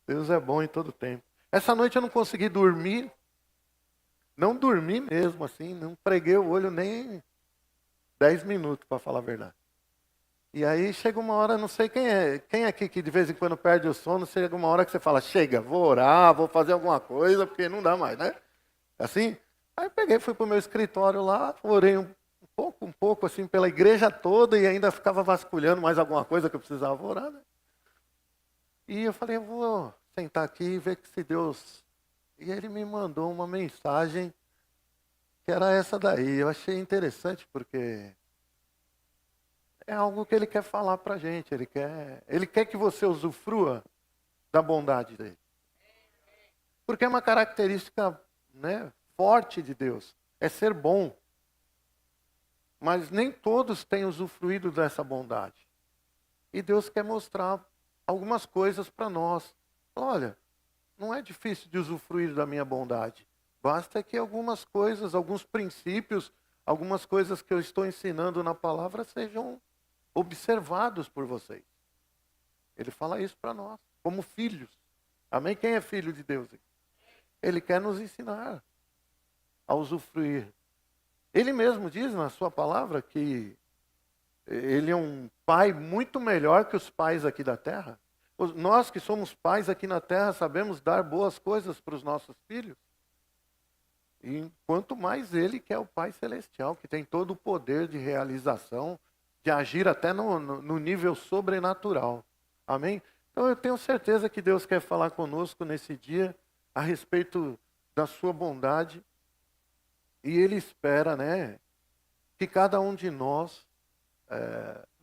Deus é bom em todo tempo. Essa noite eu não consegui dormir, não dormi mesmo assim, não preguei o olho nem 10 minutos, para falar a verdade. E aí chega uma hora, não sei quem é aqui que de vez em quando perde o sono, chega uma hora que você fala, chega, vou orar, vou fazer alguma coisa, porque não dá mais, né? Assim, aí peguei, fui para o meu escritório lá, orei um pouco assim pela igreja toda e ainda ficava vasculhando mais alguma coisa que eu precisava orar, né? E eu falei, eu vou sentar aqui e ver que se Deus... E ele me mandou uma mensagem que era essa daí. Eu achei interessante porque é algo que ele quer falar para a gente. Ele quer que você usufrua da bondade dele. Porque é uma característica, né, forte de Deus. É ser bom. Mas nem todos têm usufruído dessa bondade. E Deus quer mostrar algumas coisas para nós. Olha, não é difícil de usufruir da minha bondade. Basta que algumas coisas, alguns princípios, algumas coisas que eu estou ensinando na palavra sejam observados por vocês. Ele fala isso para nós, como filhos. Amém? Quem é filho de Deus? Ele quer nos ensinar a usufruir. Ele mesmo diz na sua palavra que ele é um pai muito melhor que os pais aqui da terra. Nós que somos pais aqui na terra sabemos dar boas coisas para os nossos filhos. E quanto mais ele que é o Pai Celestial, que tem todo o poder de realização, de agir até no nível sobrenatural. Amém? Então eu tenho certeza que Deus quer falar conosco nesse dia a respeito da sua bondade. E Ele espera, né, que cada um de nós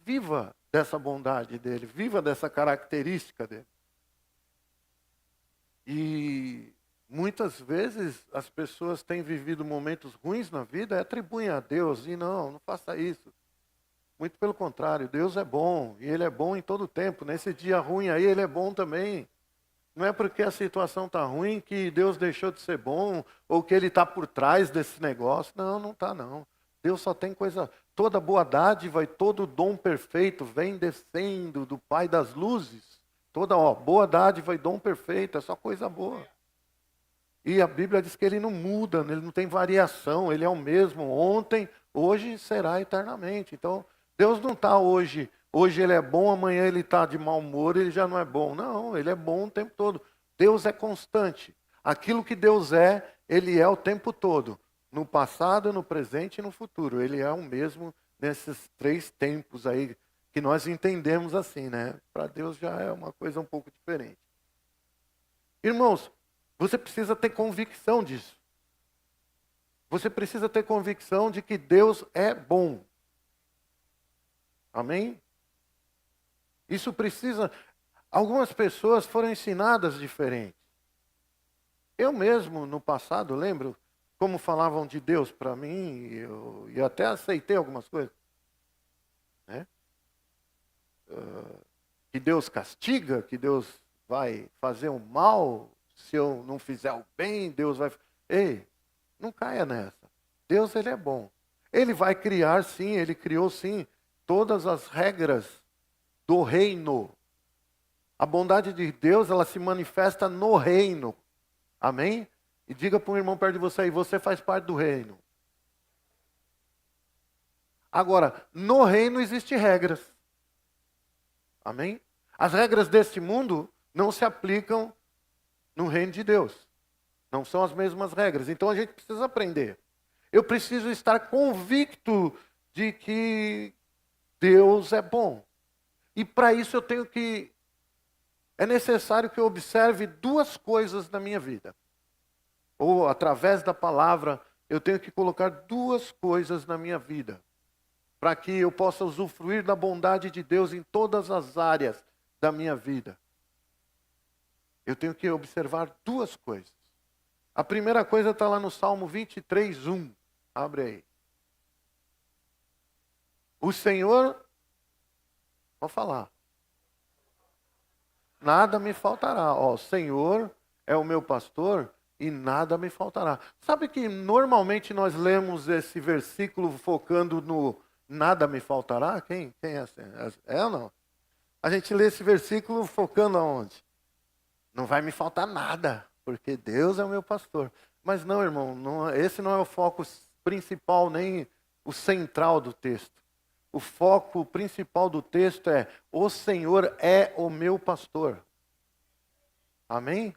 viva dessa bondade dEle, viva dessa característica dEle. E muitas vezes as pessoas têm vivido momentos ruins na vida e atribuem a Deus, e não faça isso. Muito pelo contrário, Deus é bom, e Ele é bom em todo tempo. Nesse dia ruim aí, Ele é bom também. Não é porque a situação está ruim que Deus deixou de ser bom, ou que Ele está por trás desse negócio. Não, não está não. Deus só tem coisa, toda boa dádiva e todo dom perfeito vem descendo do Pai das luzes. Toda boa dádiva e dom perfeito, é só coisa boa. E a Bíblia diz que Ele não muda, Ele não tem variação, Ele é o mesmo ontem, hoje será eternamente. Então, Deus não está hoje Ele é bom, amanhã Ele está de mau humor, Ele já não é bom. Não, Ele é bom o tempo todo. Deus é constante. Aquilo que Deus é, Ele é o tempo todo. No passado, no presente e no futuro. Ele é o mesmo nesses 3 tempos aí, que nós entendemos assim, né? Para Deus já é uma coisa um pouco diferente. Irmãos, você precisa ter convicção disso. Você precisa ter convicção de que Deus é bom. Amém? Isso precisa... Algumas pessoas foram ensinadas diferentes. Eu mesmo, no passado, lembro como falavam de Deus para mim, e até aceitei algumas coisas. Né? Que Deus castiga, que Deus vai fazer o mal, se eu não fizer o bem, Deus vai... Ei, não caia nessa. Deus, Ele é bom. Ele vai criar, sim, Ele criou, sim, todas as regras do reino. A bondade de Deus, ela se manifesta no reino. Amém? E diga para um irmão perto de você aí, você faz parte do reino. Agora, no reino existem regras. Amém? As regras deste mundo não se aplicam no reino de Deus. Não são as mesmas regras. Então a gente precisa aprender. Eu preciso estar convicto de que Deus é bom. E para isso é necessário que eu observe 2 coisas na minha vida. Ou através da palavra, eu tenho que colocar 2 coisas na minha vida. Para que eu possa usufruir da bondade de Deus em todas as áreas da minha vida. Eu tenho que observar 2 coisas. A primeira coisa está lá no Salmo 23, 1. Abre aí. O Senhor, vou falar, nada me faltará. Ó, o Senhor é o meu pastor e nada me faltará. Sabe que normalmente nós lemos esse versículo focando no nada me faltará? Quem é assim? É ou não? A gente lê esse versículo focando aonde? não vai me faltar nada, porque Deus é o meu pastor. Mas não, irmão, esse não é o foco principal, nem o central do texto. O foco principal do texto é: o Senhor é o meu pastor. Amém?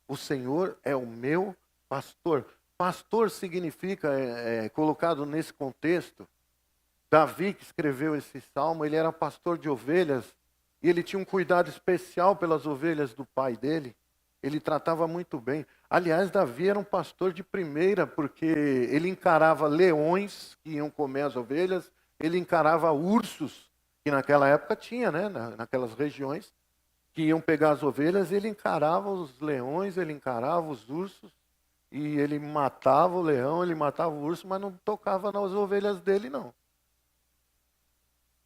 O Senhor é o meu pastor. Pastor significa, colocado nesse contexto, Davi, que escreveu esse salmo, ele era pastor de ovelhas e ele tinha um cuidado especial pelas ovelhas do pai dele. Ele tratava muito bem. Aliás, Davi era um pastor de primeira, porque ele encarava leões que iam comer as ovelhas, ele encarava ursos, que naquela época tinha, né, naquelas regiões, que iam pegar as ovelhas, ele encarava os leões, ele encarava os ursos, e ele matava o leão, ele matava o urso, mas não tocava nas ovelhas dele, não.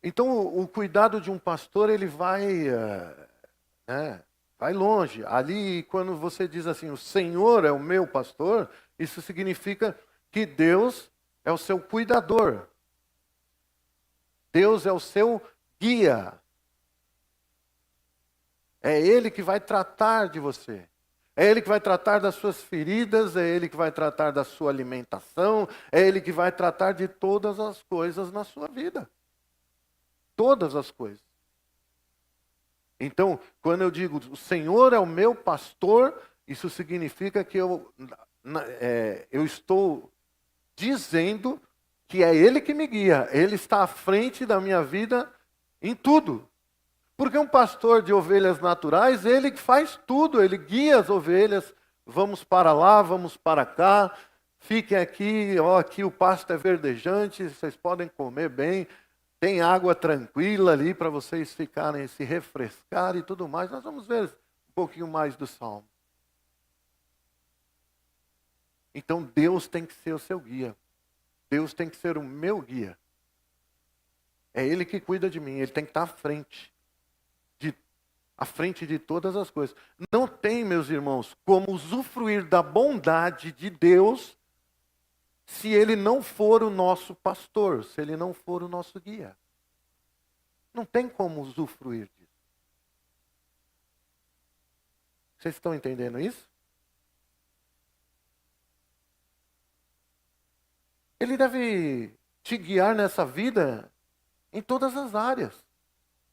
Então, o cuidado de um pastor, ele vai longe. Ali, quando você diz assim, o Senhor é o meu pastor, isso significa que Deus é o seu cuidador. Deus é o seu guia. É Ele que vai tratar de você. É Ele que vai tratar das suas feridas, é Ele que vai tratar da sua alimentação, é Ele que vai tratar de todas as coisas na sua vida. Todas as coisas. Então, quando eu digo, o Senhor é o meu pastor, isso significa que eu estou dizendo que é Ele que me guia. Ele está à frente da minha vida em tudo. Porque um pastor de ovelhas naturais, ele que faz tudo, ele guia as ovelhas, vamos para lá, vamos para cá, fiquem aqui, ó, aqui o pasto é verdejante, vocês podem comer bem, tem água tranquila ali para vocês ficarem, se refrescar e tudo mais. Nós vamos ver um pouquinho mais do Salmo. Então Deus tem que ser o seu guia. Deus tem que ser o meu guia. É Ele que cuida de mim, Ele tem que estar à frente de todas as coisas. Não tem, meus irmãos, como usufruir da bondade de Deus se Ele não for o nosso pastor, se Ele não for o nosso guia. Não tem como usufruir disso. Vocês estão entendendo isso? Ele deve te guiar nessa vida em todas as áreas.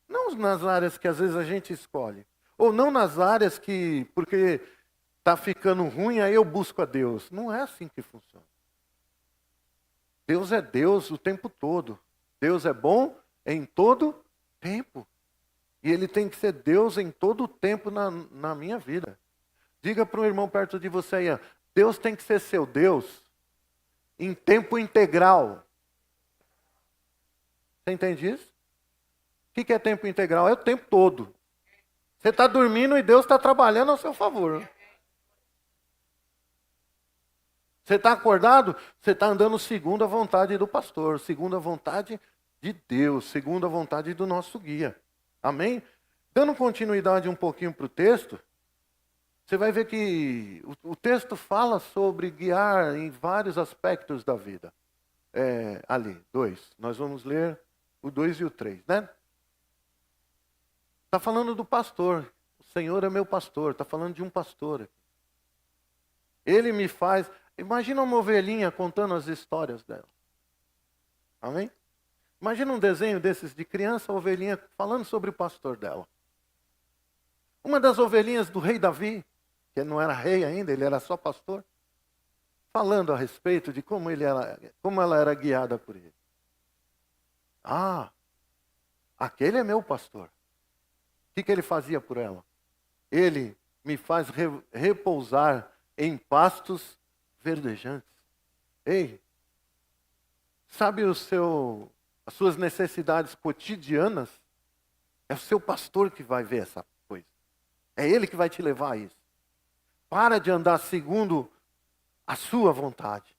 Não nas áreas que às vezes a gente escolhe. Ou não nas áreas que, porque está ficando ruim, aí eu busco a Deus. Não é assim que funciona. Deus é Deus o tempo todo. Deus é bom em todo tempo. E Ele tem que ser Deus em todo o tempo na minha vida. Diga para um irmão perto de você aí, ó, Deus tem que ser seu Deus em tempo integral. Você entende isso? O que é tempo integral? É o tempo todo. Você está dormindo e Deus está trabalhando ao seu favor. Você está acordado? Você está andando segundo a vontade do pastor, segundo a vontade de Deus, segundo a vontade do nosso guia. Amém? Dando continuidade um pouquinho para o texto, você vai ver que o texto fala sobre guiar em vários aspectos da vida. Ali, 2. Nós vamos ler o 2 e o 3, né? Está falando do pastor. O Senhor é meu pastor. Está falando de um pastor. Ele me faz... Imagina uma ovelhinha contando as histórias dela. Amém? Imagina um desenho desses de criança, a ovelhinha falando sobre o pastor dela. Uma das ovelhinhas do rei Davi, que não era rei ainda, ele era só pastor, falando a respeito de como ela era guiada por ele. Ah, aquele é meu pastor. O que ele fazia por ela? Ele me faz repousar em pastos verdejantes. Ei, sabe as suas necessidades cotidianas? É o seu pastor que vai ver essa coisa. É ele que vai te levar a isso. Para de andar segundo a sua vontade.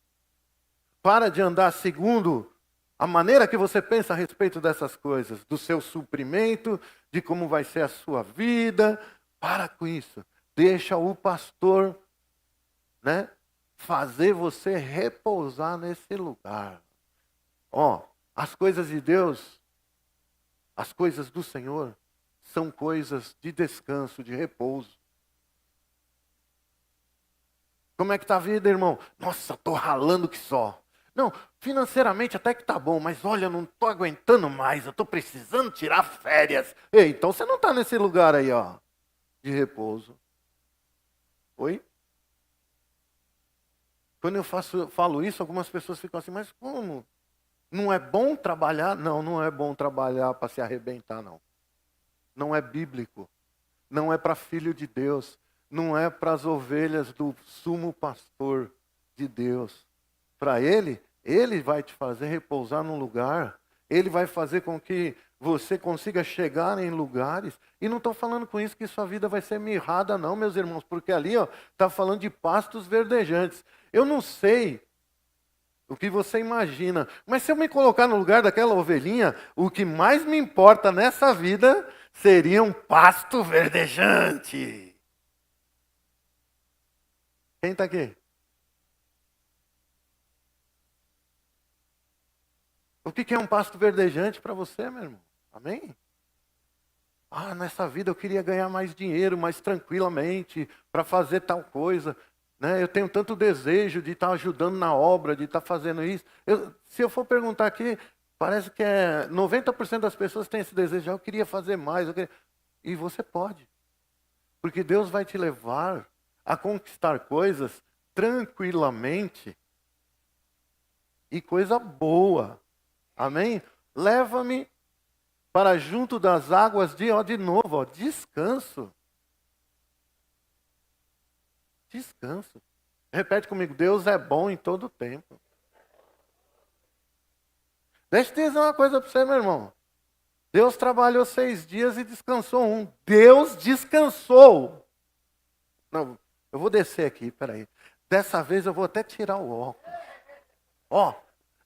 Para de andar segundo a maneira que você pensa a respeito dessas coisas, do seu suprimento, de como vai ser a sua vida. Para com isso. Deixa o pastor, né, fazer você repousar nesse lugar. Ó, as coisas de Deus, as coisas do Senhor, são coisas de descanso, de repouso. Como é que está a vida, irmão? Nossa, estou ralando que só. Não, financeiramente até que está bom, mas olha, eu não estou aguentando mais, eu estou precisando tirar férias. Ei, então você não está nesse lugar aí, ó, de repouso. Oi? Quando eu falo isso, algumas pessoas ficam assim, mas como? Não é bom trabalhar? Não, não é bom trabalhar para se arrebentar, não. Não é bíblico. Não é para filho de Deus. Não é para as ovelhas do sumo pastor de Deus. Para ele vai te fazer repousar num lugar. Ele vai fazer com que você consiga chegar em lugares. E não estou falando com isso que sua vida vai ser mirrada, não, meus irmãos. Porque ali está falando de pastos verdejantes. Eu não sei o que você imagina. Mas se eu me colocar no lugar daquela ovelhinha, o que mais me importa nessa vida seria um pasto verdejante. Quem está aqui? O que é um pasto verdejante para você, meu irmão? Amém? Ah, nessa vida eu queria ganhar mais dinheiro, mais tranquilamente, para fazer tal coisa. Né? Eu tenho tanto desejo de estar ajudando na obra, de estar fazendo isso. Se eu for perguntar aqui, parece que 90% das pessoas têm esse desejo. Eu queria fazer mais. E você pode. Porque Deus vai te levar a conquistar coisas tranquilamente e coisa boa. Amém? Leva-me para junto das águas de novo, descanso. Descanso. Repete comigo, Deus é bom em todo tempo. Deixa eu dizer uma coisa para você, meu irmão. Deus trabalhou 6 dias e descansou um. Deus descansou. Não, eu vou descer aqui, peraí. Dessa vez eu vou até tirar o óculos. Ó,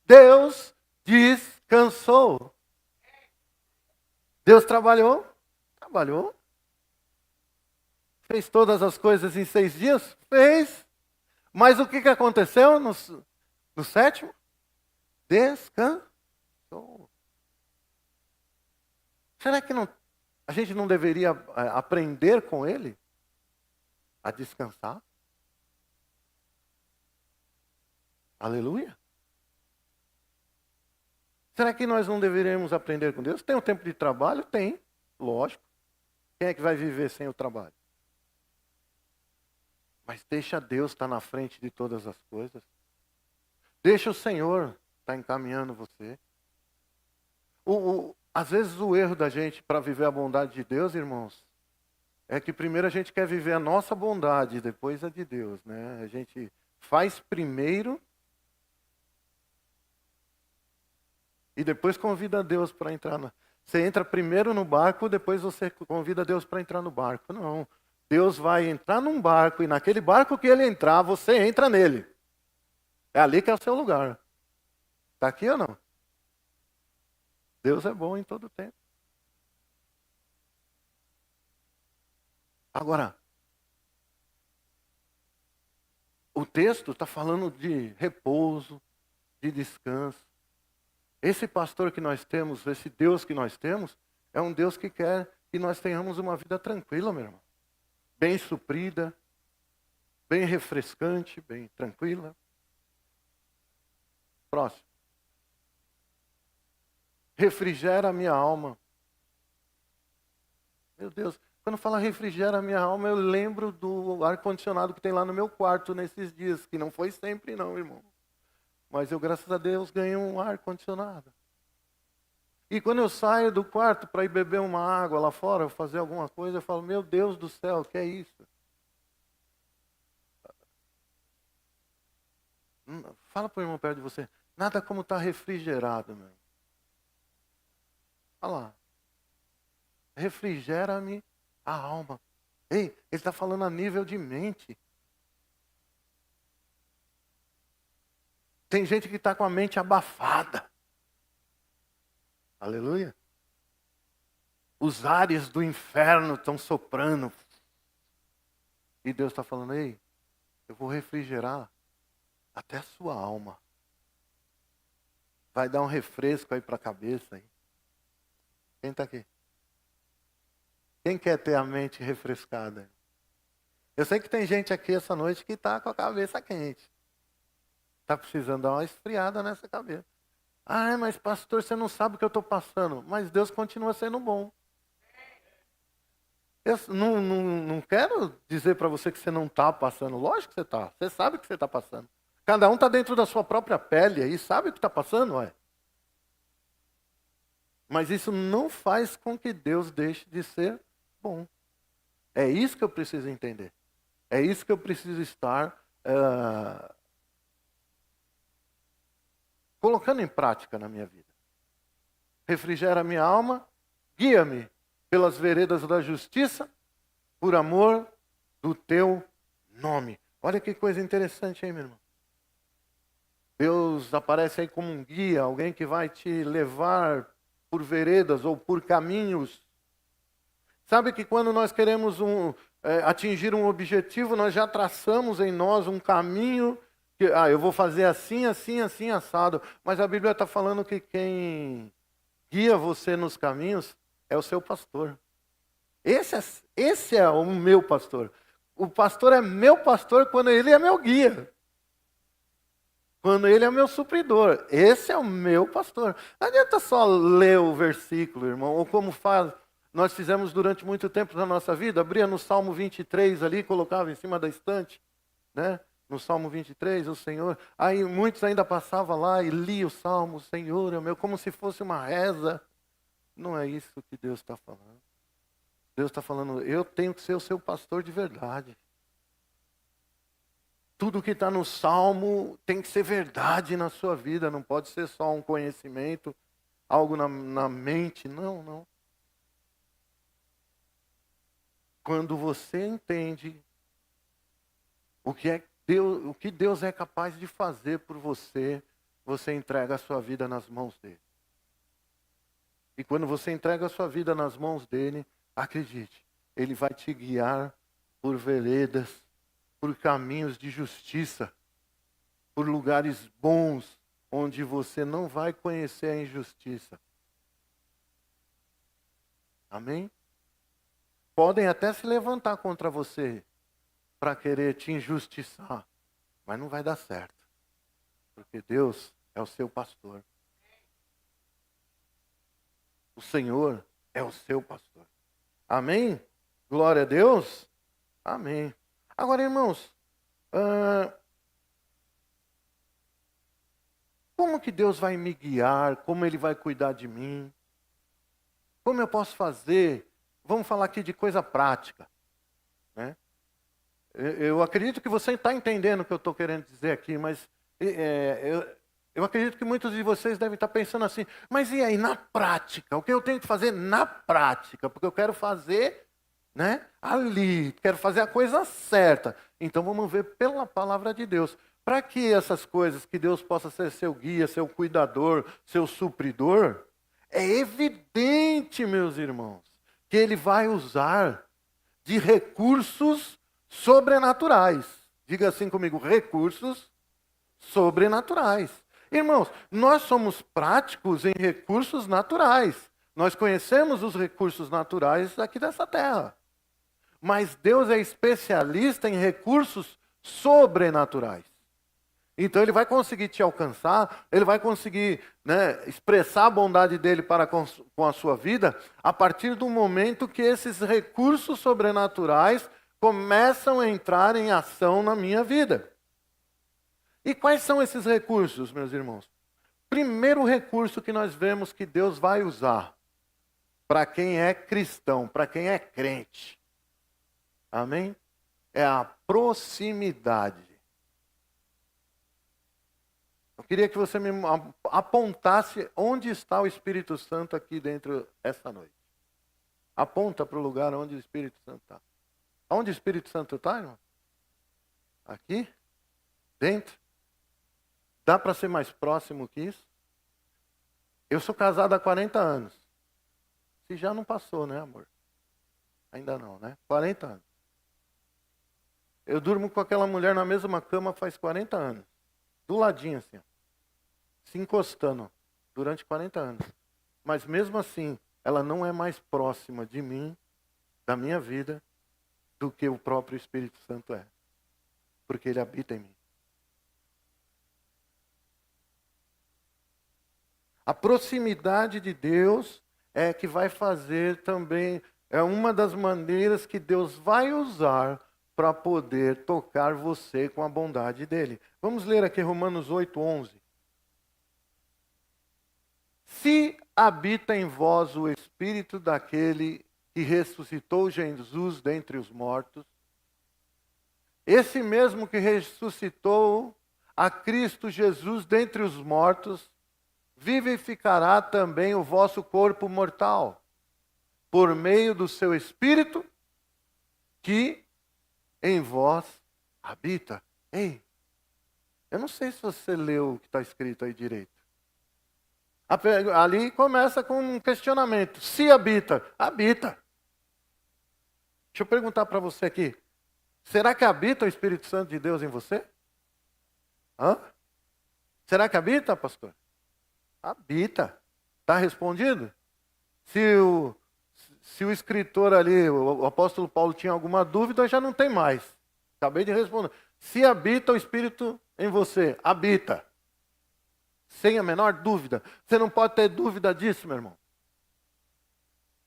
Deus descansou. Deus trabalhou? Trabalhou. Fez todas as coisas em 6 dias? Fez. Mas o que aconteceu no sétimo? Descansou. Será que a gente não deveria aprender com ele a descansar? Aleluia. Será que nós não deveríamos aprender com Deus? Tem um tempo de trabalho? Tem, lógico. Quem é que vai viver sem o trabalho? Mas deixa Deus estar na frente de todas as coisas. Deixa o Senhor estar encaminhando você. Às vezes o erro da gente para viver a bondade de Deus, irmãos, é que primeiro a gente quer viver a nossa bondade, depois a de Deus, né? A gente faz primeiro e depois convida Deus para entrar. Você entra primeiro no barco, depois você convida Deus para entrar no barco. Não. Deus vai entrar num barco e naquele barco que ele entrar, você entra nele. É ali que é o seu lugar. Está aqui ou não? Deus é bom em todo tempo. Agora, o texto está falando de repouso, de descanso. Esse pastor que nós temos, esse Deus que nós temos, é um Deus que quer que nós tenhamos uma vida tranquila, meu irmão. Bem suprida, bem refrescante, bem tranquila. Próximo. Refrigera a minha alma. Meu Deus, quando fala refrigera a minha alma, eu lembro do ar-condicionado que tem lá no meu quarto nesses dias, que não foi sempre não, irmão. Mas eu, graças a Deus, ganhei um ar-condicionado. E quando eu saio do quarto para ir beber uma água lá fora, fazer alguma coisa, eu falo, meu Deus do céu, o que é isso? Fala para o irmão perto de você, nada como estar refrigerado, meu. Olha lá. Refrigera-me a alma. Ei, ele está falando a nível de mente. Tem gente que está com a mente abafada. Aleluia. Os ares do inferno estão soprando. E Deus está falando, ei, eu vou refrigerar até a sua alma. Vai dar um refresco aí para a cabeça. Hein? Quem está aqui? Quem quer ter a mente refrescada? Eu sei que tem gente aqui essa noite que está com a cabeça quente. Está precisando dar uma esfriada nessa cabeça. Ah, mas pastor, você não sabe o que eu estou passando. Mas Deus continua sendo bom. Eu não quero dizer para você que você não está passando. Lógico que você está. Você sabe o que você está passando. Cada um está dentro da sua própria pele e sabe o que está passando, ué. Mas isso não faz com que Deus deixe de ser bom. É isso que eu preciso entender. É isso que eu preciso estar colocando em prática na minha vida. Refrigera a minha alma, guia-me pelas veredas da justiça, por amor do teu nome. Olha que coisa interessante, hein, meu irmão? Deus aparece aí como um guia, alguém que vai te levar por veredas ou por caminhos. Sabe que quando nós queremos atingir um objetivo, nós já traçamos em nós um caminho que, eu vou fazer assim, assim, assim, assado. Mas a Bíblia está falando que quem guia você nos caminhos é o seu pastor. Esse é o meu pastor. O pastor é meu pastor quando ele é meu guia. Quando ele é meu supridor. Esse é o meu pastor. Não adianta só ler o versículo, irmão, ou como nós fizemos durante muito tempo na nossa vida, abria no Salmo 23 ali, colocava em cima da estante, né? No Salmo 23, o Senhor. Aí muitos ainda passavam lá e liam o Salmo, o Senhor é meu, como se fosse uma reza. Não é isso que Deus está falando. Deus está falando, eu tenho que ser o seu pastor de verdade. Tudo que está no Salmo tem que ser verdade na sua vida, não pode ser só um conhecimento, algo na mente, não. Quando você entende o que Deus é capaz de fazer por você, você entrega a sua vida nas mãos dele. E quando você entrega a sua vida nas mãos dele, acredite, ele vai te guiar por veredas, por caminhos de justiça, por lugares bons, onde você não vai conhecer a injustiça. Amém? Podem até se levantar contra você para querer te injustiçar, mas não vai dar certo, porque Deus é o seu pastor. O Senhor é o seu pastor. Amém? Glória a Deus? Amém. Agora, irmãos, como que Deus vai me guiar? Como Ele vai cuidar de mim? Como eu posso fazer? Vamos falar aqui de coisa prática, né? Eu acredito que você está entendendo o que eu estou querendo dizer aqui, mas eu acredito que muitos de vocês devem estar pensando assim, mas e aí, na prática? O que eu tenho que fazer na prática? Porque eu quero fazer, né, ali, quero fazer a coisa certa. Então vamos ver pela palavra de Deus. Para que essas coisas, que Deus possa ser seu guia, seu cuidador, seu supridor, é evidente, meus irmãos, que Ele vai usar de recursos sobrenaturais. Diga assim comigo, recursos sobrenaturais. Irmãos, nós somos práticos em recursos naturais. Nós conhecemos os recursos naturais aqui dessa terra. Mas Deus é especialista em recursos sobrenaturais. Então Ele vai conseguir te alcançar, Ele vai conseguir, né, expressar a bondade dEle para com a sua vida, a partir do momento que esses recursos sobrenaturais começam a entrar em ação na minha vida. E quais são esses recursos, meus irmãos? Primeiro recurso que nós vemos que Deus vai usar para quem é cristão, para quem é crente. Amém? É a proximidade. Eu queria que você me apontasse onde está o Espírito Santo aqui dentro essa noite. Aponta para o lugar onde o Espírito Santo está. Onde o Espírito Santo está, irmão? Aqui? Dentro? Dá para ser mais próximo que isso? Eu sou casado há 40 anos. Se já não passou, né, amor? Ainda não, né? 40 anos. Eu durmo com aquela mulher na mesma cama faz 40 anos. Do ladinho, assim. Se encostando. Durante 40 anos. Mas mesmo assim, ela não é mais próxima de mim da minha vida do que o próprio Espírito Santo é. Porque ele habita em mim. A proximidade de Deus é que vai fazer também, é uma das maneiras que Deus vai usar para poder tocar você com a bondade dele. Vamos ler aqui Romanos 8:11. Se habita em vós o Espírito daquele que ressuscitou Jesus dentre os mortos, esse mesmo que ressuscitou a Cristo Jesus dentre os mortos, vivificará também o vosso corpo mortal, por meio do seu Espírito, que em vós habita. Ei, eu não sei se você leu o que está escrito aí direito. Ali começa com um questionamento. Se habita, habita. Deixa eu perguntar para você aqui. Será que habita o Espírito Santo de Deus em você? Hã? Será que habita, pastor? Habita. Está respondido? Se o escritor ali, o apóstolo Paulo, tinha alguma dúvida, já não tem mais. Acabei de responder. Se habita o Espírito em você, habita. Sem a menor dúvida. Você não pode ter dúvida disso, meu irmão.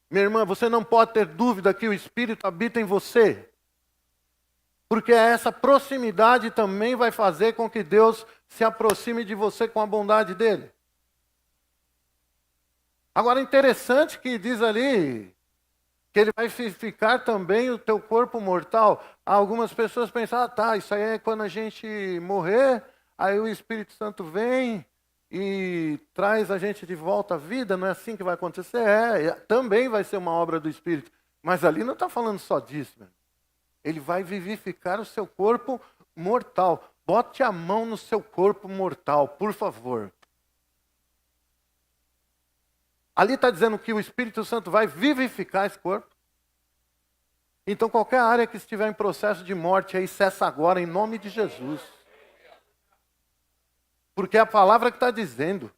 Minha irmã, você não pode ter dúvida que o Espírito habita em você. Porque essa proximidade também vai fazer com que Deus se aproxime de você com a bondade dele. Agora, interessante que diz ali que ele vai ficar também o teu corpo mortal. Algumas pessoas pensam, tá, isso aí é quando a gente morrer, aí o Espírito Santo vem e traz a gente de volta à vida, não é assim que vai acontecer? Também vai ser uma obra do Espírito. Mas ali não está falando só disso, meu. Ele vai vivificar o seu corpo mortal. Bote a mão no seu corpo mortal, por favor. Ali está dizendo que o Espírito Santo vai vivificar esse corpo. Então qualquer área que estiver em processo de morte, aí cessa agora, em nome de Jesus. Porque é a palavra que está dizendo.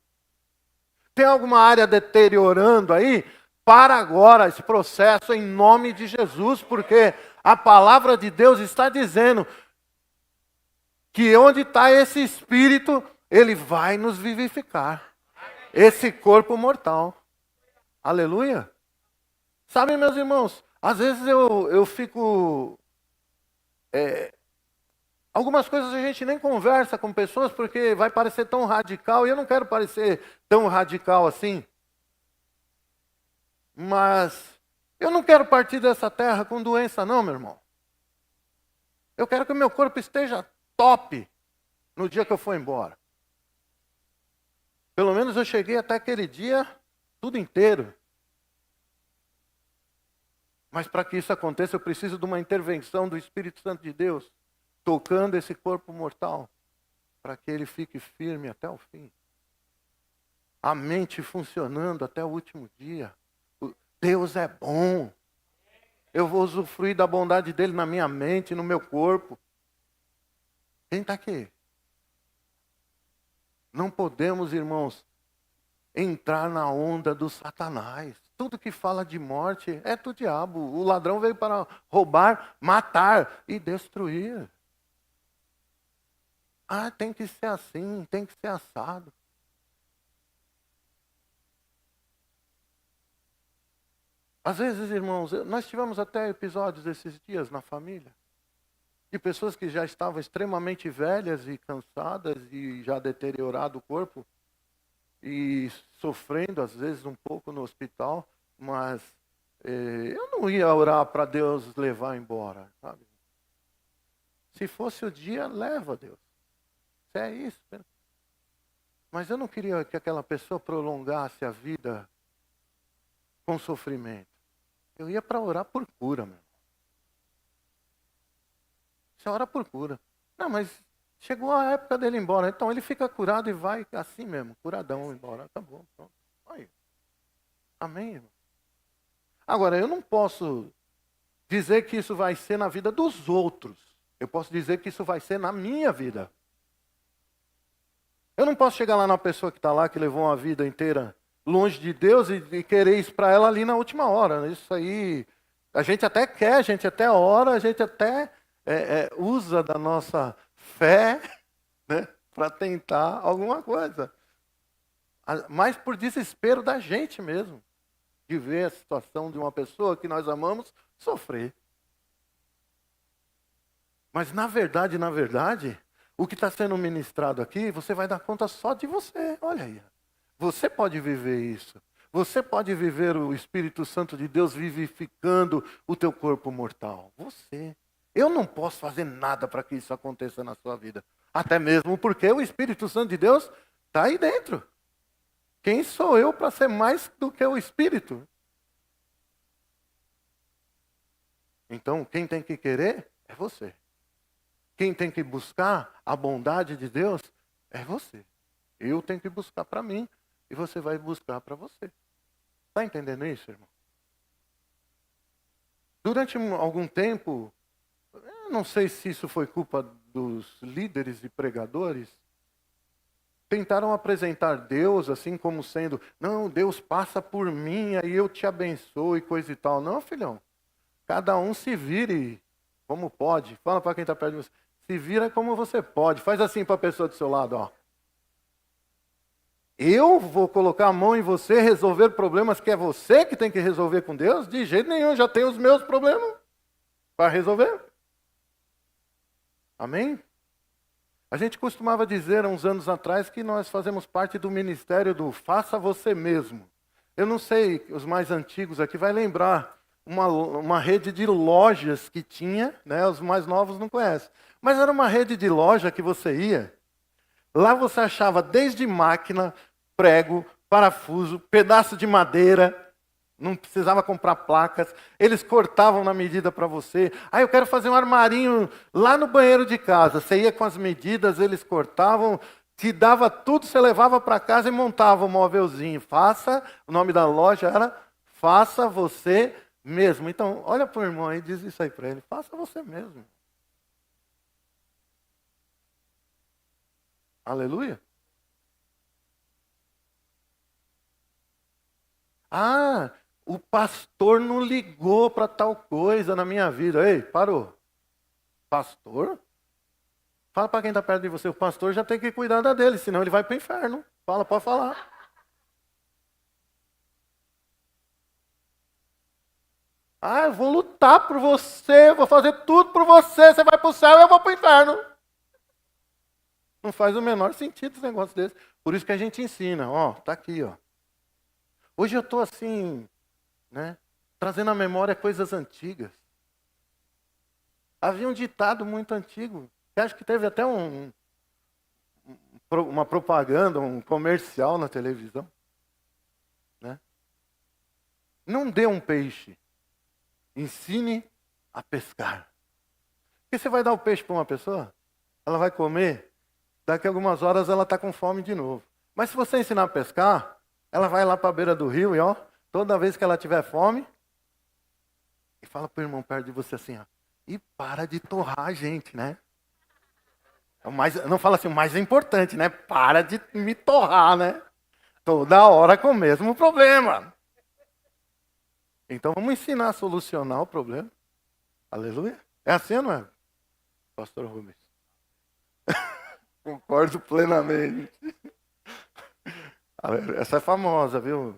Tem alguma área deteriorando aí? Para agora esse processo em nome de Jesus, porque a palavra de Deus está dizendo que onde está esse Espírito, ele vai nos vivificar. Esse corpo mortal. Aleluia. Sabe, meus irmãos, às vezes eu fico... algumas coisas a gente nem conversa com pessoas porque vai parecer tão radical, e eu não quero parecer tão radical assim. Mas eu não quero partir dessa terra com doença não, meu irmão. Eu quero que o meu corpo esteja top no dia que eu for embora. Pelo menos eu cheguei até aquele dia tudo inteiro. Mas para que isso aconteça, eu preciso de uma intervenção do Espírito Santo de Deus, tocando esse corpo mortal, para que ele fique firme até o fim. A mente funcionando até o último dia. Deus é bom. Eu vou usufruir da bondade dele na minha mente, no meu corpo. Quem está aqui? Não podemos, irmãos, entrar na onda do Satanás. Tudo que fala de morte é do diabo. O ladrão veio para roubar, matar e destruir. Tem que ser assim, tem que ser assado. Às vezes, irmãos, nós tivemos até episódios esses dias na família, de pessoas que já estavam extremamente velhas e cansadas e já deteriorado o corpo, e sofrendo às vezes um pouco no hospital, mas eu não ia orar para Deus levar embora, sabe? Se fosse o dia, leva Deus. Se é isso. Mas eu não queria que aquela pessoa prolongasse a vida com sofrimento. Eu ia para orar por cura, meu. Você ora por cura. Não, mas chegou a época dele ir embora. Então ele fica curado e vai assim mesmo, curadão embora. Tá bom, pronto. Aí. Amém, irmão? Agora, eu não posso dizer que isso vai ser na vida dos outros. Eu posso dizer que isso vai ser na minha vida. Eu não posso chegar lá na pessoa que está lá, que levou uma vida inteira longe de Deus e querer isso para ela ali na última hora. Isso aí A gente até quer, a gente até ora, a gente até usa da nossa fé, né, para tentar alguma coisa. Mas por desespero da gente mesmo, de ver a situação de uma pessoa que nós amamos sofrer. Mas na verdade, o que está sendo ministrado aqui, você vai dar conta só de você. Olha aí. Você pode viver isso. Você pode viver o Espírito Santo de Deus vivificando o teu corpo mortal. Você. Eu não posso fazer nada para que isso aconteça na sua vida. Até mesmo porque o Espírito Santo de Deus está aí dentro. Quem sou eu para ser mais do que o Espírito? Então, quem tem que querer é você. Quem tem que buscar a bondade de Deus é você. Eu tenho que buscar para mim e você vai buscar para você. Está entendendo isso, irmão? Durante algum tempo, eu não sei se isso foi culpa dos líderes e pregadores, tentaram apresentar Deus assim como sendo, não, Deus passa por mim, aí eu te abençoo e coisa e tal. Não, filhão. Cada um se vire como pode. Fala para quem está perto de você. Se vira como você pode. Faz assim para a pessoa do seu lado, ó. Eu vou colocar a mão em você, resolver problemas que é você que tem que resolver com Deus? De jeito nenhum, já tenho os meus problemas para resolver. Amém? A gente costumava dizer há uns anos atrás que nós fazemos parte do ministério do faça você mesmo. Eu não sei, os mais antigos aqui vai lembrar uma rede de lojas que tinha, né? Os mais novos não conhecem. Mas era uma rede de loja que você ia. Lá você achava desde máquina, prego, parafuso, pedaço de madeira. Não precisava comprar placas. Eles cortavam na medida para você. Ah, eu quero fazer um armarinho lá no banheiro de casa. Você ia com as medidas, eles cortavam, te dava tudo, você levava para casa e montava um móvelzinho. O nome da loja era Faça Você Mesmo. Então, olha para o irmão aí e diz isso aí para ele. Faça você mesmo. Aleluia. Ah, o pastor não ligou para tal coisa na minha vida. Ei, parou. Pastor? Fala para quem está perto de você. O pastor já tem que cuidar da dele, senão ele vai para o inferno. Fala, pode falar. Ah, eu vou lutar por você, vou fazer tudo por você. Você vai para o céu e eu vou para o inferno. Não faz o menor sentido esse negócio desse. Por isso que a gente ensina. Ó, tá aqui, ó. Hoje eu estou assim, né, trazendo à memória coisas antigas. Havia um ditado muito antigo, que acho que teve até uma propaganda, um comercial na televisão. Né? Não dê um peixe, ensine a pescar. Porque você vai dar o peixe para uma pessoa, ela vai comer, daqui a algumas horas ela está com fome de novo. Mas se você ensinar a pescar, ela vai lá para a beira do rio e ó, toda vez que ela tiver fome, e fala para o irmão perto de você assim, ó, e para de torrar a gente, né? Não fala assim, o mais importante, né? Para de me torrar, né? Toda hora com o mesmo problema. Então vamos ensinar a solucionar o problema. Aleluia. É assim, não é, pastor Rubens? Concordo plenamente. Essa é famosa, viu?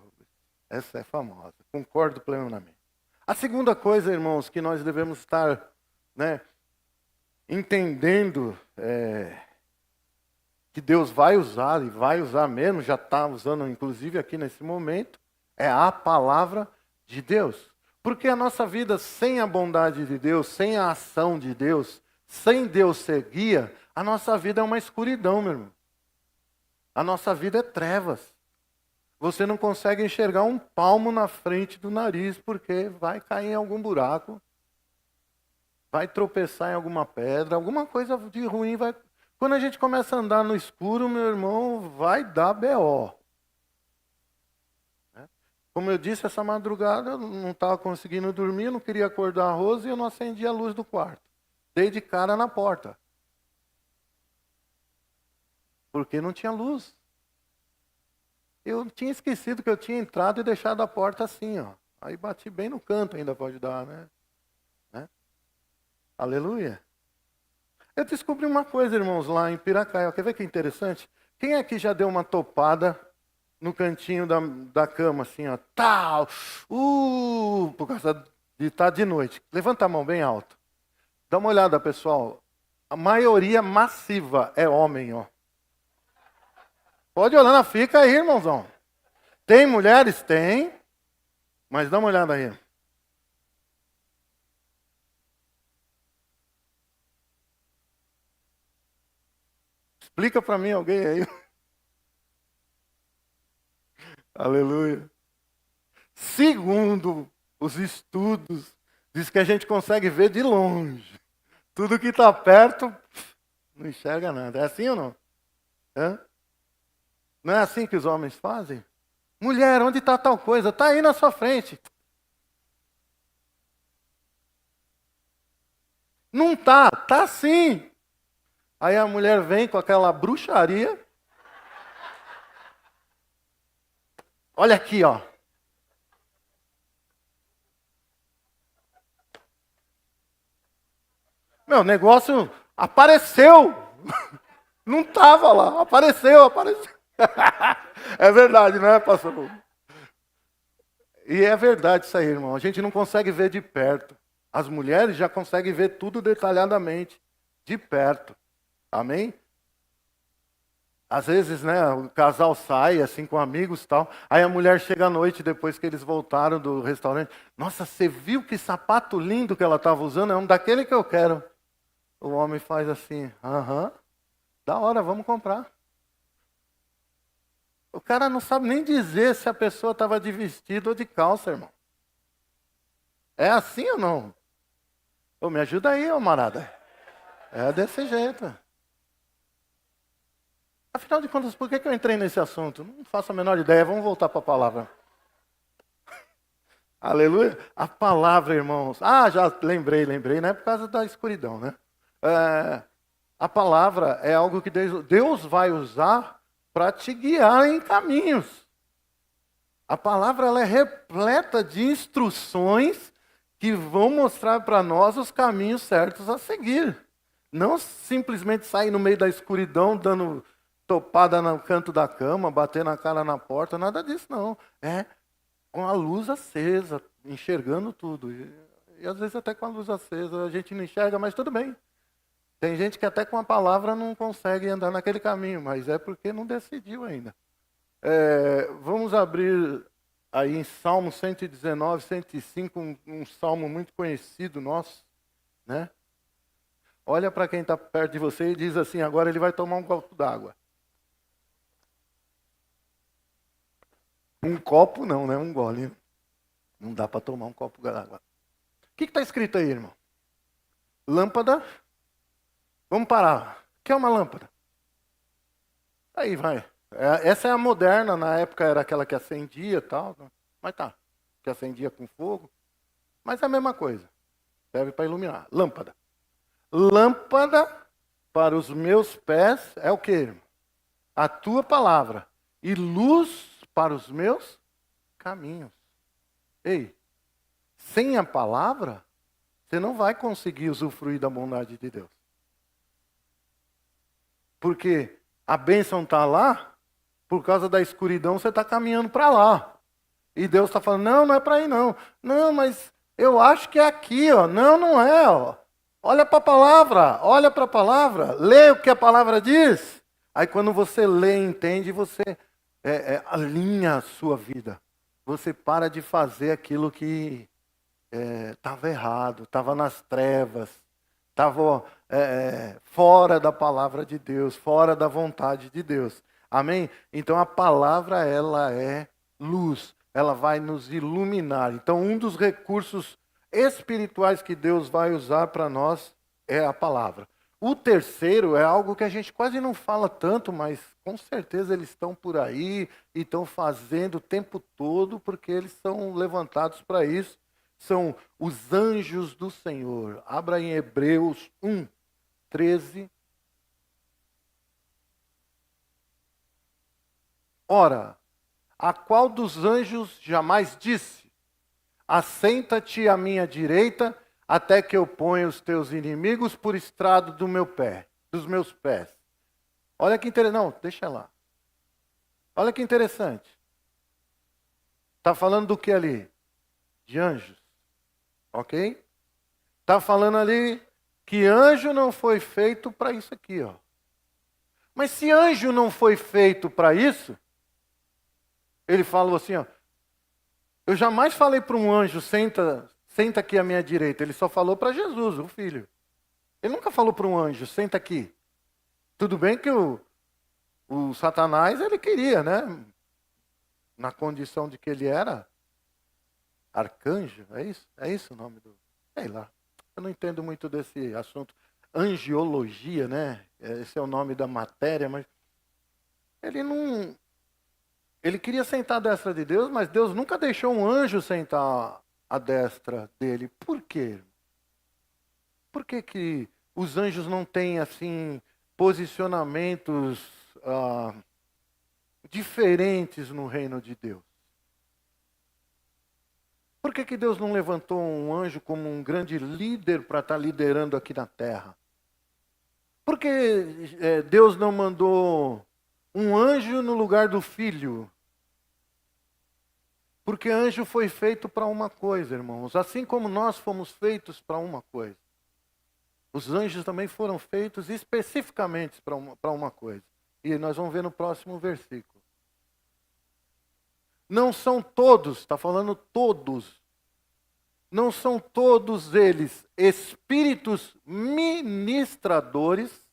Essa é famosa. Concordo plenamente. A segunda coisa, irmãos, que nós devemos estar, né, entendendo que Deus vai usar, e vai usar mesmo, já está usando inclusive aqui nesse momento, é a palavra de Deus. Porque a nossa vida sem a bondade de Deus, sem a ação de Deus, sem Deus ser guia, a nossa vida é uma escuridão, meu irmão. A nossa vida é trevas. Você não consegue enxergar um palmo na frente do nariz, porque vai cair em algum buraco, vai tropeçar em alguma pedra, alguma coisa de ruim vai... Quando a gente começa a andar no escuro, meu irmão, vai dar B.O. Como eu disse, essa madrugada eu não estava conseguindo dormir, eu não queria acordar a Rose e eu não acendi a luz do quarto. Dei de cara na porta. Porque não tinha luz. Eu tinha esquecido que eu tinha entrado e deixado a porta assim, ó, Aí bati bem no canto ainda para ajudar, né? Aleluia. Eu descobri uma coisa, irmãos, lá em Piracaia. Quer ver que interessante? Quem aqui já deu uma topada no cantinho da cama, assim, ó? Tal! Por causa de estar de noite. Levanta a mão bem alto. Dá uma olhada, pessoal. A maioria massiva é homem, ó. Pode olhar, fica aí, irmãozão. Tem mulheres? Tem. Mas dá uma olhada aí. Explica para mim alguém aí. Aleluia. Segundo os estudos, diz que a gente consegue ver de longe. Tudo que está perto, não enxerga nada. É assim ou não? Hã? Não é assim que os homens fazem? Mulher, onde está tal coisa? Está aí na sua frente. Não está, está sim. Aí a mulher vem com aquela bruxaria. Olha aqui, ó. Meu, o negócio apareceu. Não estava lá. Apareceu. É verdade, não é, pastor? E é verdade isso aí, irmão. A gente não consegue ver de perto. As mulheres já conseguem ver tudo detalhadamente, de perto. Amém? Às vezes, né, o casal sai, assim, com amigos e tal. Aí a mulher chega à noite, depois que eles voltaram do restaurante. Nossa, você viu que sapato lindo que ela estava usando? É um daquele que eu quero. O homem faz assim, aham, da hora, vamos comprar. O cara não sabe nem dizer se a pessoa estava de vestido ou de calça, irmão. É assim ou não? Ô, me ajuda aí, ô marada. É desse jeito. Afinal de contas, por que eu entrei nesse assunto? Não faço a menor ideia. Vamos voltar para a palavra. Aleluia. A palavra, irmãos. Ah, já lembrei, né? Por causa da escuridão, né? A palavra é algo que Deus vai usar para te guiar em caminhos. A palavra ela é repleta de instruções que vão mostrar para nós os caminhos certos a seguir. Não simplesmente sair no meio da escuridão, dando topada no canto da cama, bater na cara na porta, nada disso não. É com a luz acesa, enxergando tudo. E às vezes até com a luz acesa a gente não enxerga, mas tudo bem. Tem gente que até com a palavra não consegue andar naquele caminho, mas é porque não decidiu ainda. Vamos abrir aí em Salmo 119, 105, um salmo muito conhecido nosso, né? Olha para quem está perto de você e diz assim, agora ele vai tomar um copo d'água. Um copo não, né? Um gole. Não dá para tomar um copo d'água. O que está escrito aí, irmão? Lâmpada. Vamos parar. O que é uma lâmpada? Aí vai. Essa é a moderna, na época era aquela que acendia e tal. Mas tá, que acendia com fogo. Mas é a mesma coisa. Serve para iluminar. Lâmpada. Lâmpada para os meus pés é o quê? A tua palavra. E luz para os meus caminhos. Ei, sem a palavra, você não vai conseguir usufruir da bondade de Deus. Porque a bênção está lá, por causa da escuridão você está caminhando para lá. E Deus está falando, não, não é para ir não. Não, mas eu acho que é aqui, ó. Não, não é, ó. Olha para a palavra, olha para a palavra, lê o que a palavra diz. Aí quando você lê e entende, você alinha a sua vida. Você para de fazer aquilo que estava errado, estava nas trevas, estava fora da palavra de Deus, fora da vontade de Deus. Amém? Então a palavra, ela é luz, ela vai nos iluminar. Então um dos recursos espirituais que Deus vai usar para nós é a palavra. O terceiro é algo que a gente quase não fala tanto, mas com certeza eles estão por aí e estão fazendo o tempo todo, porque eles são levantados para isso. São os anjos do Senhor. Abra em Hebreus 1, 13. Ora, a qual dos anjos jamais disse: assenta-te à minha direita, até que eu ponha os teus inimigos por estrado dos meus pés. Olha que interessante. Não, deixa lá. Olha que interessante. Está falando do que ali? De anjos. Ok? Está falando ali que anjo não foi feito para isso aqui, ó. Mas se anjo não foi feito para isso, ele falou assim, ó. Eu jamais falei para um anjo, senta aqui à minha direita. Ele só falou para Jesus, o Filho. Ele nunca falou para um anjo, senta aqui. Tudo bem que o Satanás, ele queria, né? Na condição de que ele era arcanjo, é isso? É isso o nome do... Sei lá. Eu não entendo muito desse assunto. Angiologia, né? Esse é o nome da matéria, mas ele não... Ele queria sentar à destra de Deus, mas Deus nunca deixou um anjo sentar à destra dele. Por quê? Por que que os anjos não têm, assim, posicionamentos diferentes no reino de Deus? Por que que Deus não levantou um anjo como um grande líder para estar liderando aqui na terra? Por que Deus não mandou um anjo no lugar do filho? Porque anjo foi feito para uma coisa, irmãos. Assim como nós fomos feitos para uma coisa. Os anjos também foram feitos especificamente para uma coisa. E nós vamos ver no próximo versículo. Não são todos, está falando todos. Não são todos eles espíritos ministradores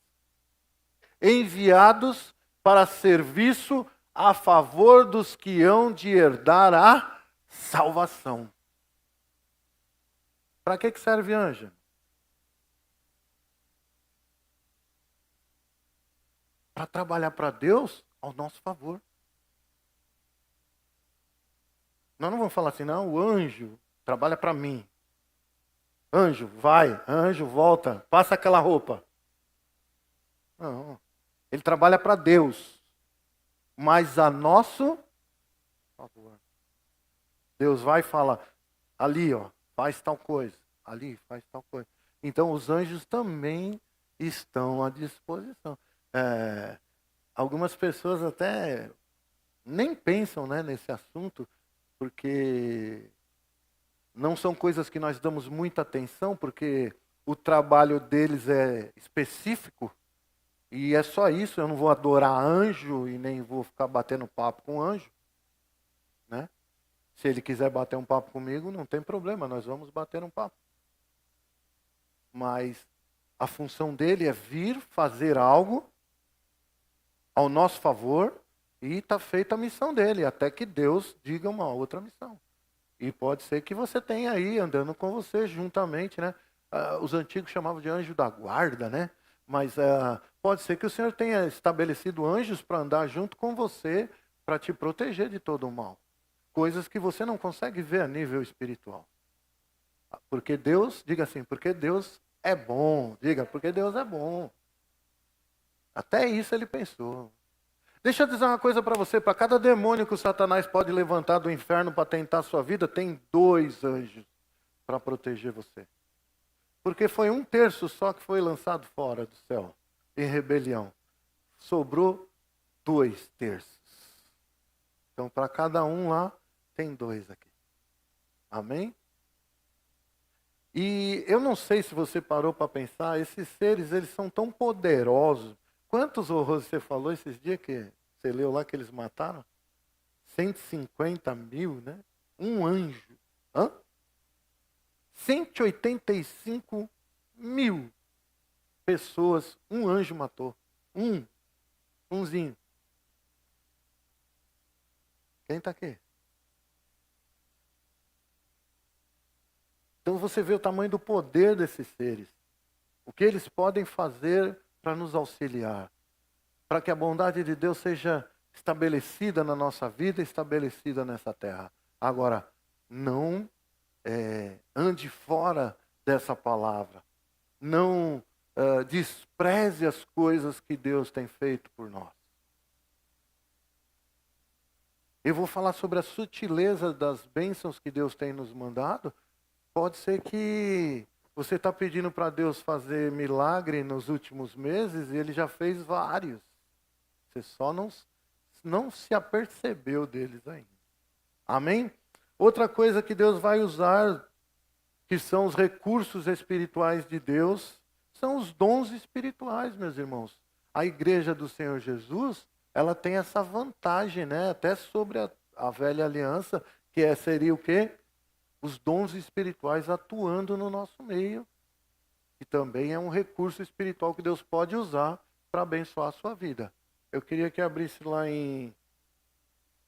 enviados para serviço a favor dos que hão de herdar a salvação. Para que serve anjo? Para trabalhar para Deus ao nosso favor. Nós não vamos falar assim, não, o anjo trabalha para mim. Anjo, vai, anjo, volta, passa aquela roupa. Não, ele trabalha para Deus, mas a nosso favor. Deus vai e fala, ali, ó, faz tal coisa, ali, faz tal coisa. Então os anjos também estão à disposição. Algumas pessoas até nem pensam, né, nesse assunto, porque não são coisas que nós damos muita atenção, porque o trabalho deles é específico, e é só isso. Eu não vou adorar anjo e nem vou ficar batendo papo com anjo, né? Se ele quiser bater um papo comigo, não tem problema, nós vamos bater um papo. Mas a função dele é vir fazer algo ao nosso favor e está feita a missão dele, até que Deus diga uma outra missão. E pode ser que você tenha aí andando com você juntamente, né? Os antigos chamavam de anjo da guarda, né? Mas pode ser que o Senhor tenha estabelecido anjos para andar junto com você, para te proteger de todo o mal. Coisas que você não consegue ver a nível espiritual. Porque Deus, diga assim, porque Deus é bom. Diga, porque Deus é bom. Até isso ele pensou. Deixa eu dizer uma coisa para você. Para cada demônio que o Satanás pode levantar do inferno para tentar a sua vida, tem 2 anjos para proteger você. Porque foi 1/3 só que foi lançado fora do céu, em rebelião. Sobrou 2/3. Então, para cada um lá, tem 2 aqui. Amém? E eu não sei se você parou para pensar, esses seres, eles são tão poderosos. Quantos horrores você falou esses dias que você leu lá que eles mataram? 150 mil, né? Um anjo. 185 mil pessoas, um anjo matou. Umzinho. Quem está aqui? Então você vê o tamanho do poder desses seres. O que eles podem fazer para nos auxiliar. Para que a bondade de Deus seja estabelecida na nossa vida, estabelecida nessa terra. Agora, não ande fora dessa palavra. Não despreze as coisas que Deus tem feito por nós. Eu vou falar sobre a sutileza das bênçãos que Deus tem nos mandado. Pode ser que você está pedindo para Deus fazer milagre nos últimos meses e Ele já fez vários. Você só não se apercebeu deles ainda. Amém? Outra coisa que Deus vai usar, que são os recursos espirituais de Deus, são os dons espirituais, meus irmãos. A igreja do Senhor Jesus, ela tem essa vantagem, né? Até sobre a velha aliança, que seria o quê? Os dons espirituais atuando no nosso meio. E também é um recurso espiritual que Deus pode usar para abençoar a sua vida. Eu queria que abrisse lá em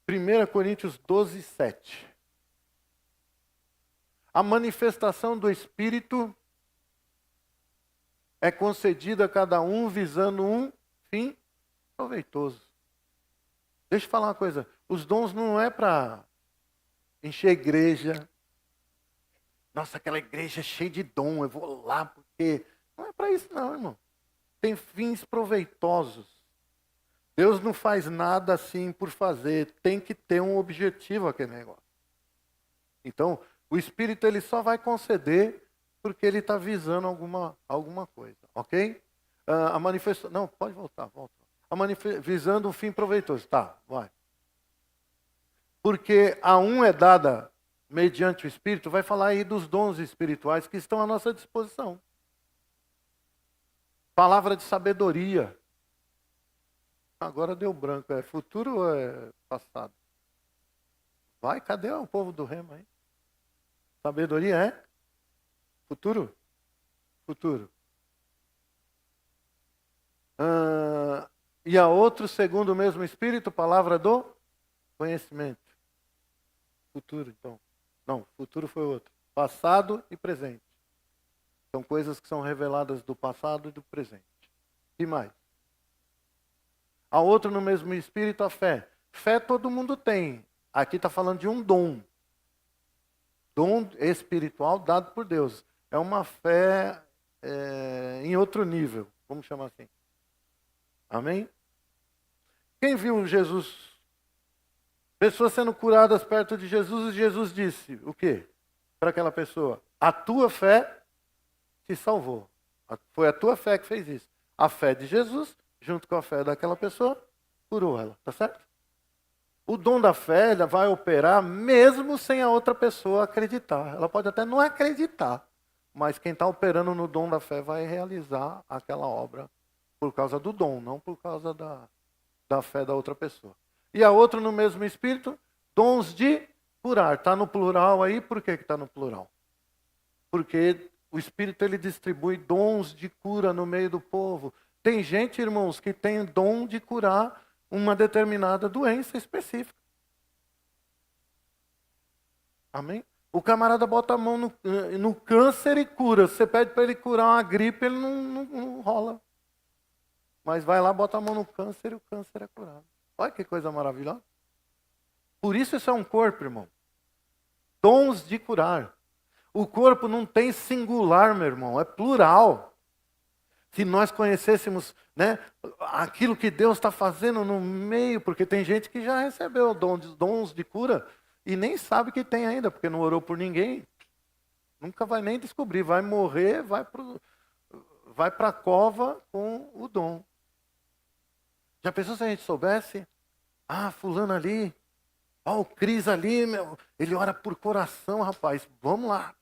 1 Coríntios 12, 7. A manifestação do Espírito é concedida a cada um visando um fim proveitoso. Deixa eu falar uma coisa. Os dons não é para encher igreja. Nossa, aquela igreja é cheia de dom, eu vou lá porque... Não é para isso não, irmão. Tem fins proveitosos. Deus não faz nada assim por fazer. Tem que ter um objetivo aquele negócio. Então, o Espírito ele só vai conceder porque ele está visando alguma coisa, ok? A manifestação... Não, pode voltar, volta. Visando um fim proveitoso. Tá, vai. Porque a um é dada mediante o Espírito, vai falar aí dos dons espirituais que estão à nossa disposição. Palavra de sabedoria. Agora deu branco. É futuro ou é passado? Vai, cadê o povo do rema aí? Sabedoria é? Futuro? Futuro. E a outro, segundo o mesmo Espírito, palavra do conhecimento. Futuro, então. Não, futuro foi outro. Passado e presente. São coisas que são reveladas do passado e do presente. E mais? A outro no mesmo Espírito, a fé. Fé todo mundo tem. Aqui está falando de um dom. Dom espiritual dado por Deus. É uma fé em outro nível. Vamos chamar assim. Amém? Quem viu Jesus? Pessoas sendo curadas perto de Jesus, e Jesus disse o quê? Para aquela pessoa: a tua fé te salvou. Foi a tua fé que fez isso. A fé de Jesus, junto com a fé daquela pessoa, curou ela. Tá certo? O dom da fé vai operar mesmo sem a outra pessoa acreditar. Ela pode até não acreditar, mas quem está operando no dom da fé vai realizar aquela obra por causa do dom, não por causa da fé da outra pessoa. E a outra no mesmo Espírito, dons de curar. Está no plural aí, por que está no plural? Porque o Espírito ele distribui dons de cura no meio do povo. Tem gente, irmãos, que tem dom de curar uma determinada doença específica. Amém? O camarada bota a mão no câncer e cura. Você pede para ele curar uma gripe, ele não rola. Mas vai lá, bota a mão no câncer e o câncer é curado. Olha que coisa maravilhosa. Por isso é um corpo, irmão. Dons de curar. O corpo não tem singular, meu irmão, é plural. Se nós conhecêssemos, né, aquilo que Deus está fazendo no meio, porque tem gente que já recebeu dons de cura e nem sabe que tem ainda, porque não orou por ninguém. Nunca vai nem descobrir, vai morrer, vai para a cova com o dom. Já pensou se a gente soubesse? Ah, fulano ali, ó, o Cris ali, ele ora por coração, rapaz, vamos lá.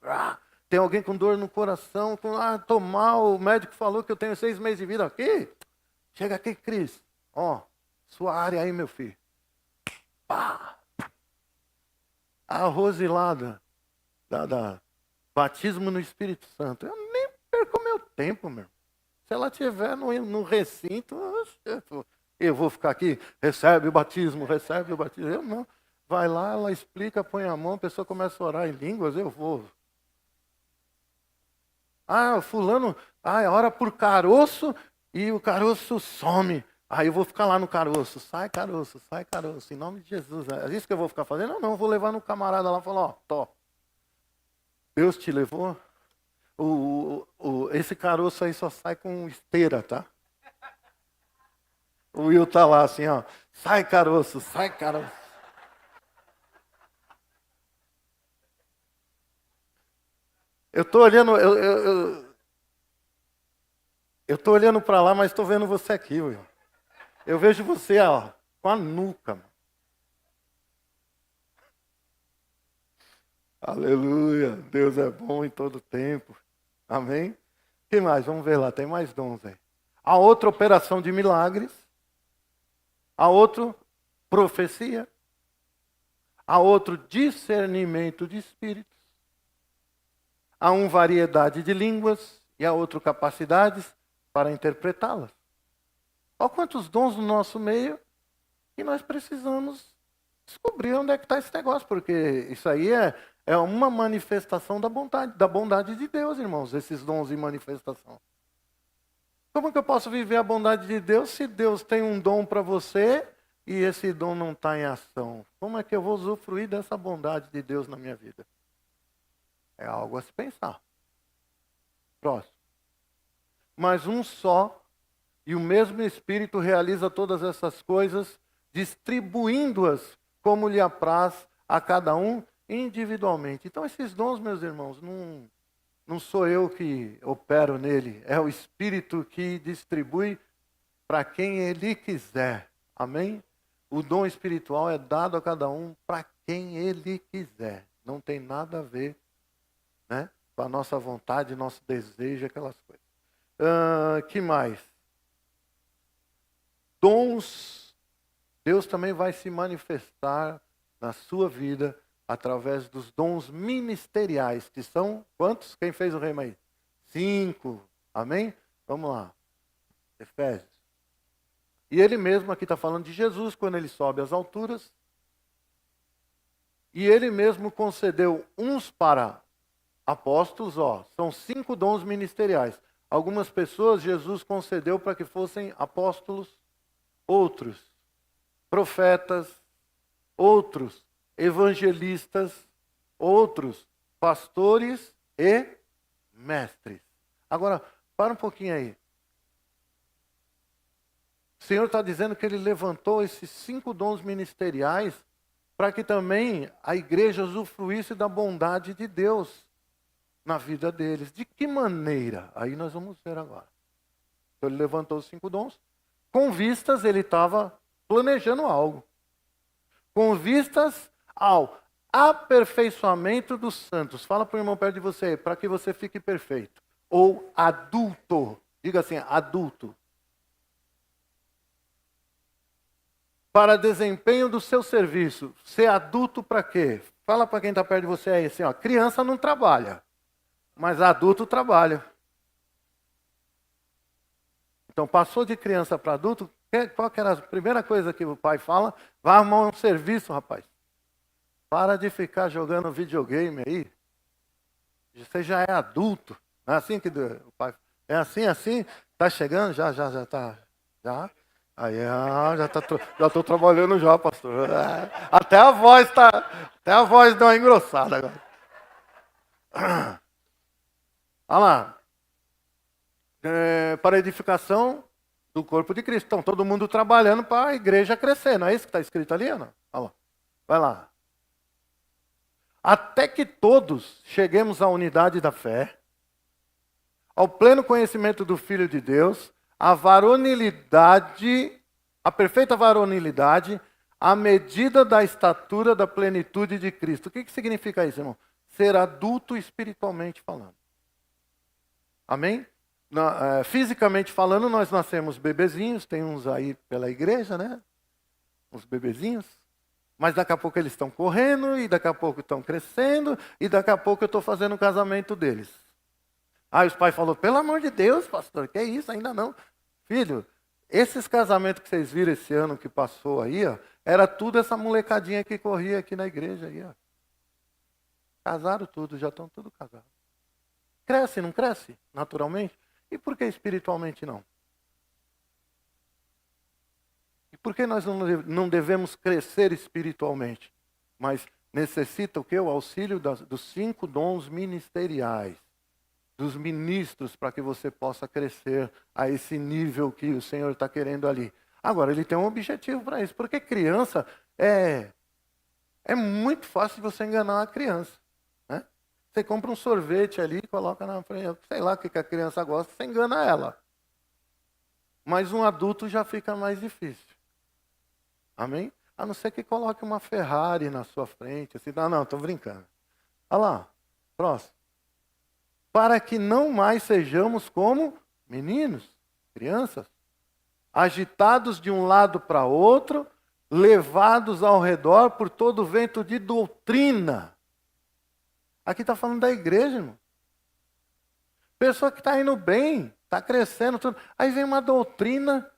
Tem alguém com dor no coração, tô mal, o médico falou que eu tenho 6 meses de vida aqui. Chega aqui, Cris, ó, sua área aí, meu filho. Pá! A Rosilada, da batismo no Espírito Santo, eu nem perco meu tempo, meu. Se ela estiver no recinto, eu vou ficar aqui, recebe o batismo. Eu não. Vai lá, ela explica, põe a mão, a pessoa começa a orar em línguas, eu vou. Ah, fulano, ora por caroço e o caroço some. Aí eu vou ficar lá no caroço. Sai caroço, em nome de Jesus. É isso que eu vou ficar fazendo? Não, eu vou levar no camarada lá e falar, ó, tó. Deus te levou? Esse caroço aí só sai com esteira, tá? O Will tá lá assim, ó. Sai caroço, sai caroço. Eu estou olhando, eu tô olhando para lá, mas estou vendo você aqui, Will. Eu vejo você, ó, com a nuca. Mano. Aleluia. Deus é bom em todo tempo. Amém? O que mais? Vamos ver lá, tem mais dons aí. A outra operação de milagres. A outro profecia. A outro discernimento de espíritos. A um variedade de línguas e a outro capacidades para interpretá-las. Olha quantos dons no nosso meio que nós precisamos descobrir onde é que está esse negócio, porque isso aí é uma manifestação da bondade de Deus, irmãos, esses dons em manifestação. Como que eu posso viver a bondade de Deus se Deus tem um dom para você e esse dom não está em ação? Como é que eu vou usufruir dessa bondade de Deus na minha vida? É algo a se pensar. Próximo. Mas um só e o mesmo Espírito realiza todas essas coisas, distribuindo-as como lhe apraz a cada um individualmente. Então esses dons, meus irmãos, não sou eu que opero nele, é o Espírito que distribui para quem ele quiser. Amém? O dom espiritual é dado a cada um para quem ele quiser. Não tem nada a ver, né, com a nossa vontade, nosso desejo, aquelas coisas. Que mais? Dons. Deus também vai se manifestar na sua vida através dos dons ministeriais, que são quantos? Quem fez o rema aí? 5. Amém? Vamos lá. Efésios. E ele mesmo aqui está falando de Jesus, quando ele sobe às alturas. E ele mesmo concedeu uns para apóstolos, são 5 dons ministeriais. Algumas pessoas Jesus concedeu para que fossem apóstolos, outros profetas, outros evangelistas, outros pastores e mestres. Agora, para um pouquinho aí. O Senhor está dizendo que Ele levantou esses 5 dons ministeriais para que também a igreja usufruísse da bondade de Deus na vida deles. De que maneira? Aí nós vamos ver agora. Então Ele levantou os 5 dons. Com vistas, Ele estava planejando algo. Com vistas ao aperfeiçoamento dos santos. Fala para o irmão perto de você, para que você fique perfeito. Ou adulto. Diga assim, adulto. Para desempenho do seu serviço. Ser adulto para quê? Fala para quem está perto de você aí, assim, criança não trabalha, mas adulto trabalha. Então, passou de criança para adulto, qual que era a primeira coisa que o pai fala? Vai arrumar um serviço, rapaz. Para de ficar jogando videogame aí. Você já é adulto. Não é assim que o pai... É assim, está chegando? Já está. Já? Aí, já estou trabalhando já, pastor. Até a voz deu uma engrossada agora. Olha lá. Para a edificação do corpo de Cristo. Então, todo mundo trabalhando para a igreja crescer. Não é isso que está escrito ali, não? Olha lá. Vai lá. Até que todos cheguemos à unidade da fé, ao pleno conhecimento do Filho de Deus, a varonilidade, a perfeita varonilidade, à medida da estatura da plenitude de Cristo. O que significa isso, irmão? Ser adulto espiritualmente falando. Amém? Fisicamente falando, nós nascemos bebezinhos, tem uns aí pela igreja, né? Uns bebezinhos. Mas daqui a pouco eles estão correndo, e daqui a pouco estão crescendo, e daqui a pouco eu estou fazendo o casamento deles. Aí os pais falaram, pelo amor de Deus, pastor, que é isso? Ainda não. Filho, esses casamentos que vocês viram esse ano que passou aí, era tudo essa molecadinha que corria aqui na igreja aí, Casaram tudo, já estão tudo casados. Cresce, não cresce? Naturalmente? E por que espiritualmente não? E por que nós não devemos crescer espiritualmente? Mas necessita o quê? O auxílio dos 5 dons ministeriais. Dos ministros, para que você possa crescer a esse nível que o Senhor está querendo ali. Agora, Ele tem um objetivo para isso. Porque criança é muito fácil de você enganar uma criança. Né? Você compra um sorvete ali, coloca na frente, sei lá o que a criança gosta, você engana ela. Mas um adulto já fica mais difícil. Amém? A não ser que coloque uma Ferrari na sua frente. Assim, não, estou brincando. Olha lá, próximo. Para que não mais sejamos como meninos, crianças, agitados de um lado para outro, levados ao redor por todo vento de doutrina. Aqui está falando da igreja, irmão. Pessoa que está indo bem, está crescendo, tudo. Aí vem uma doutrina,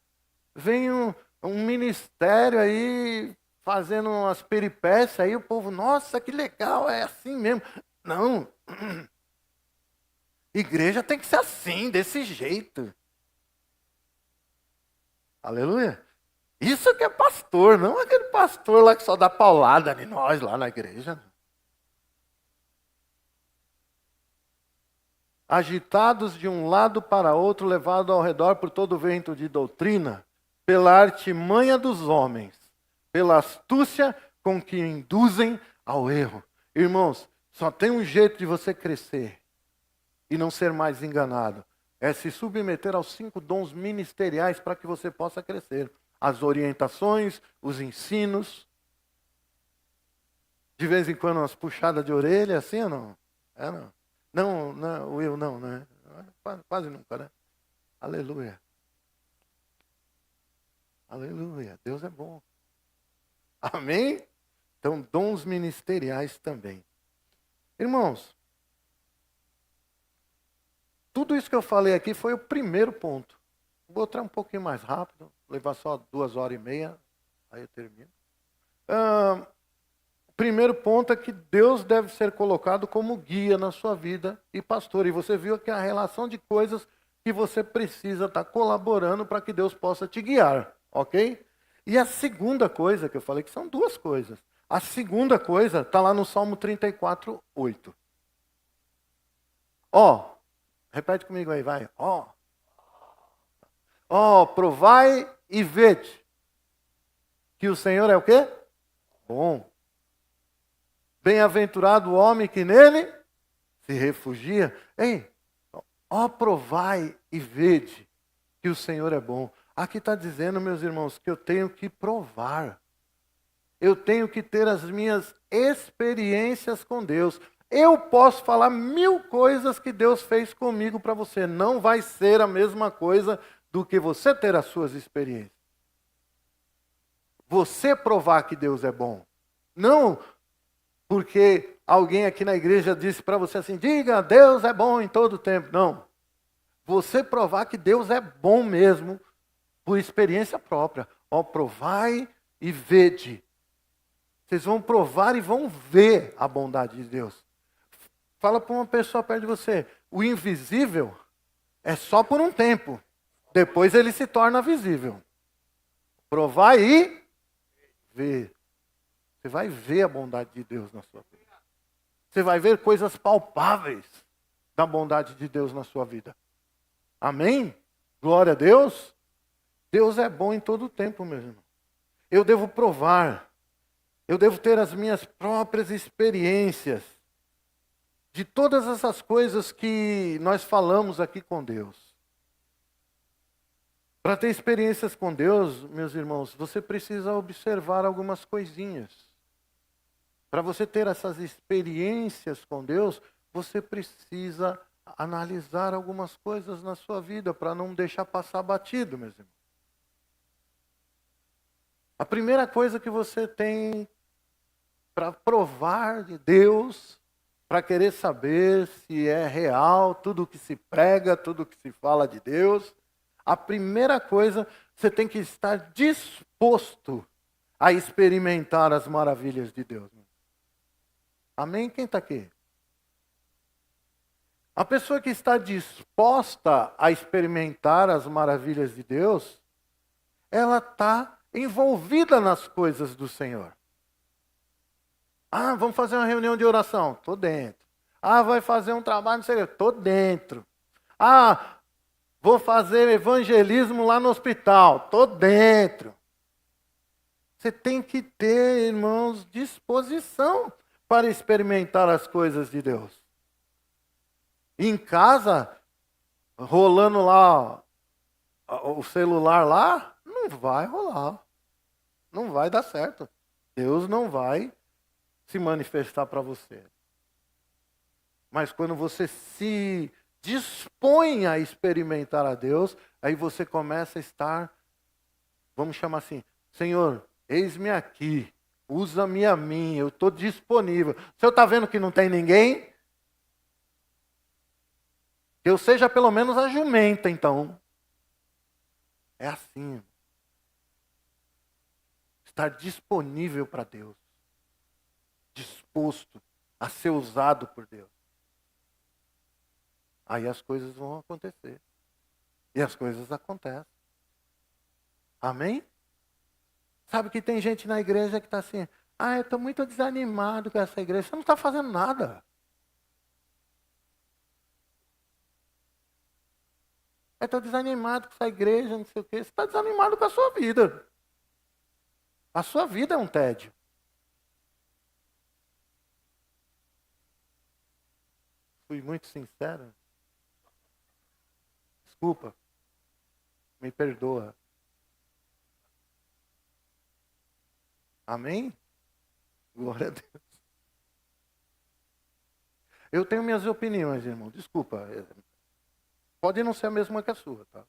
vem um ministério aí fazendo umas peripécias, aí o povo, nossa, que legal, é assim mesmo. Não. Igreja tem que ser assim, desse jeito. Aleluia. Isso que é pastor, não aquele pastor lá que só dá paulada em nós lá na igreja. Agitados de um lado para outro, levados ao redor por todo o vento de doutrina, pela artimanha dos homens, pela astúcia com que induzem ao erro. Irmãos, só tem um jeito de você crescer e não ser mais enganado. É se submeter aos 5 dons ministeriais para que você possa crescer. As orientações, os ensinos. De vez em quando umas puxadas de orelha, assim ou não? É não? Não, eu não, né? Quase nunca, né? Aleluia. Aleluia. Deus é bom. Amém? Então, dons ministeriais também. Irmãos, tudo isso que eu falei aqui foi o primeiro ponto. Vou botar um pouquinho mais rápido, levar só 2h30, aí eu termino. O primeiro ponto é que Deus deve ser colocado como guia na sua vida e pastor. E você viu que a relação de coisas que você precisa estar colaborando para que Deus possa te guiar, ok? E a segunda coisa que eu falei, que são 2 coisas. A segunda coisa está lá no Salmo 34:8. Repete comigo aí, vai. Provai e vede que o Senhor é o quê? Bom. Bem-aventurado o homem que nele se refugia. Provai e vede que o Senhor é bom. Aqui está dizendo, meus irmãos, que eu tenho que provar. Eu tenho que ter as minhas experiências com Deus. Eu posso falar 1000 coisas que Deus fez comigo para você. Não vai ser a mesma coisa do que você ter as suas experiências. Você provar que Deus é bom. Não porque alguém aqui na igreja disse para você assim, diga, Deus é bom em todo tempo. Não. Você provar que Deus é bom mesmo, por experiência própria. Provai e vede. Vocês vão provar e vão ver a bondade de Deus. Fala para uma pessoa perto de você, o invisível é só por um tempo. Depois ele se torna visível. Provar e ver. Você vai ver a bondade de Deus na sua vida. Você vai ver coisas palpáveis da bondade de Deus na sua vida. Amém? Glória a Deus. Deus é bom em todo o tempo, meu irmão. Eu devo provar. Eu devo ter as minhas próprias experiências de todas essas coisas que nós falamos aqui com Deus. Para ter experiências com Deus, meus irmãos, você precisa observar algumas coisinhas. Para você ter essas experiências com Deus, você precisa analisar algumas coisas na sua vida para não deixar passar batido, meus irmãos. A primeira coisa que você tem para provar de Deus, para querer saber se é real tudo que se prega, tudo que se fala de Deus, a primeira coisa, você tem que estar disposto a experimentar as maravilhas de Deus. Amém? Quem está aqui? A pessoa que está disposta a experimentar as maravilhas de Deus, ela está envolvida nas coisas do Senhor. Vamos fazer uma reunião de oração? Estou dentro. Vai fazer um trabalho, não sei o que, estou dentro. Vou fazer evangelismo lá no hospital, estou dentro. Você tem que ter, irmãos, disposição para experimentar as coisas de Deus. Em casa, rolando lá o celular lá, não vai rolar. Não vai dar certo. Deus não vai se manifestar para você. Mas quando você se dispõe a experimentar a Deus, aí você começa a estar, vamos chamar assim, Senhor, eis-me aqui, usa-me a mim, eu estou disponível. O senhor está vendo que não tem ninguém? Que eu seja pelo menos a jumenta, então. É assim. Estar disponível para Deus. Disposto a ser usado por Deus. Aí as coisas vão acontecer. E as coisas acontecem. Amém? Sabe que tem gente na igreja que está assim, eu estou muito desanimado com essa igreja. Você não está fazendo nada. Eu estou desanimado com essa igreja, não sei o quê. Você está desanimado com a sua vida. A sua vida é um tédio. Fui muito sincero. Desculpa. Me perdoa. Amém? Glória a Deus. Eu tenho minhas opiniões, irmão. Desculpa. Pode não ser a mesma que a sua, tá?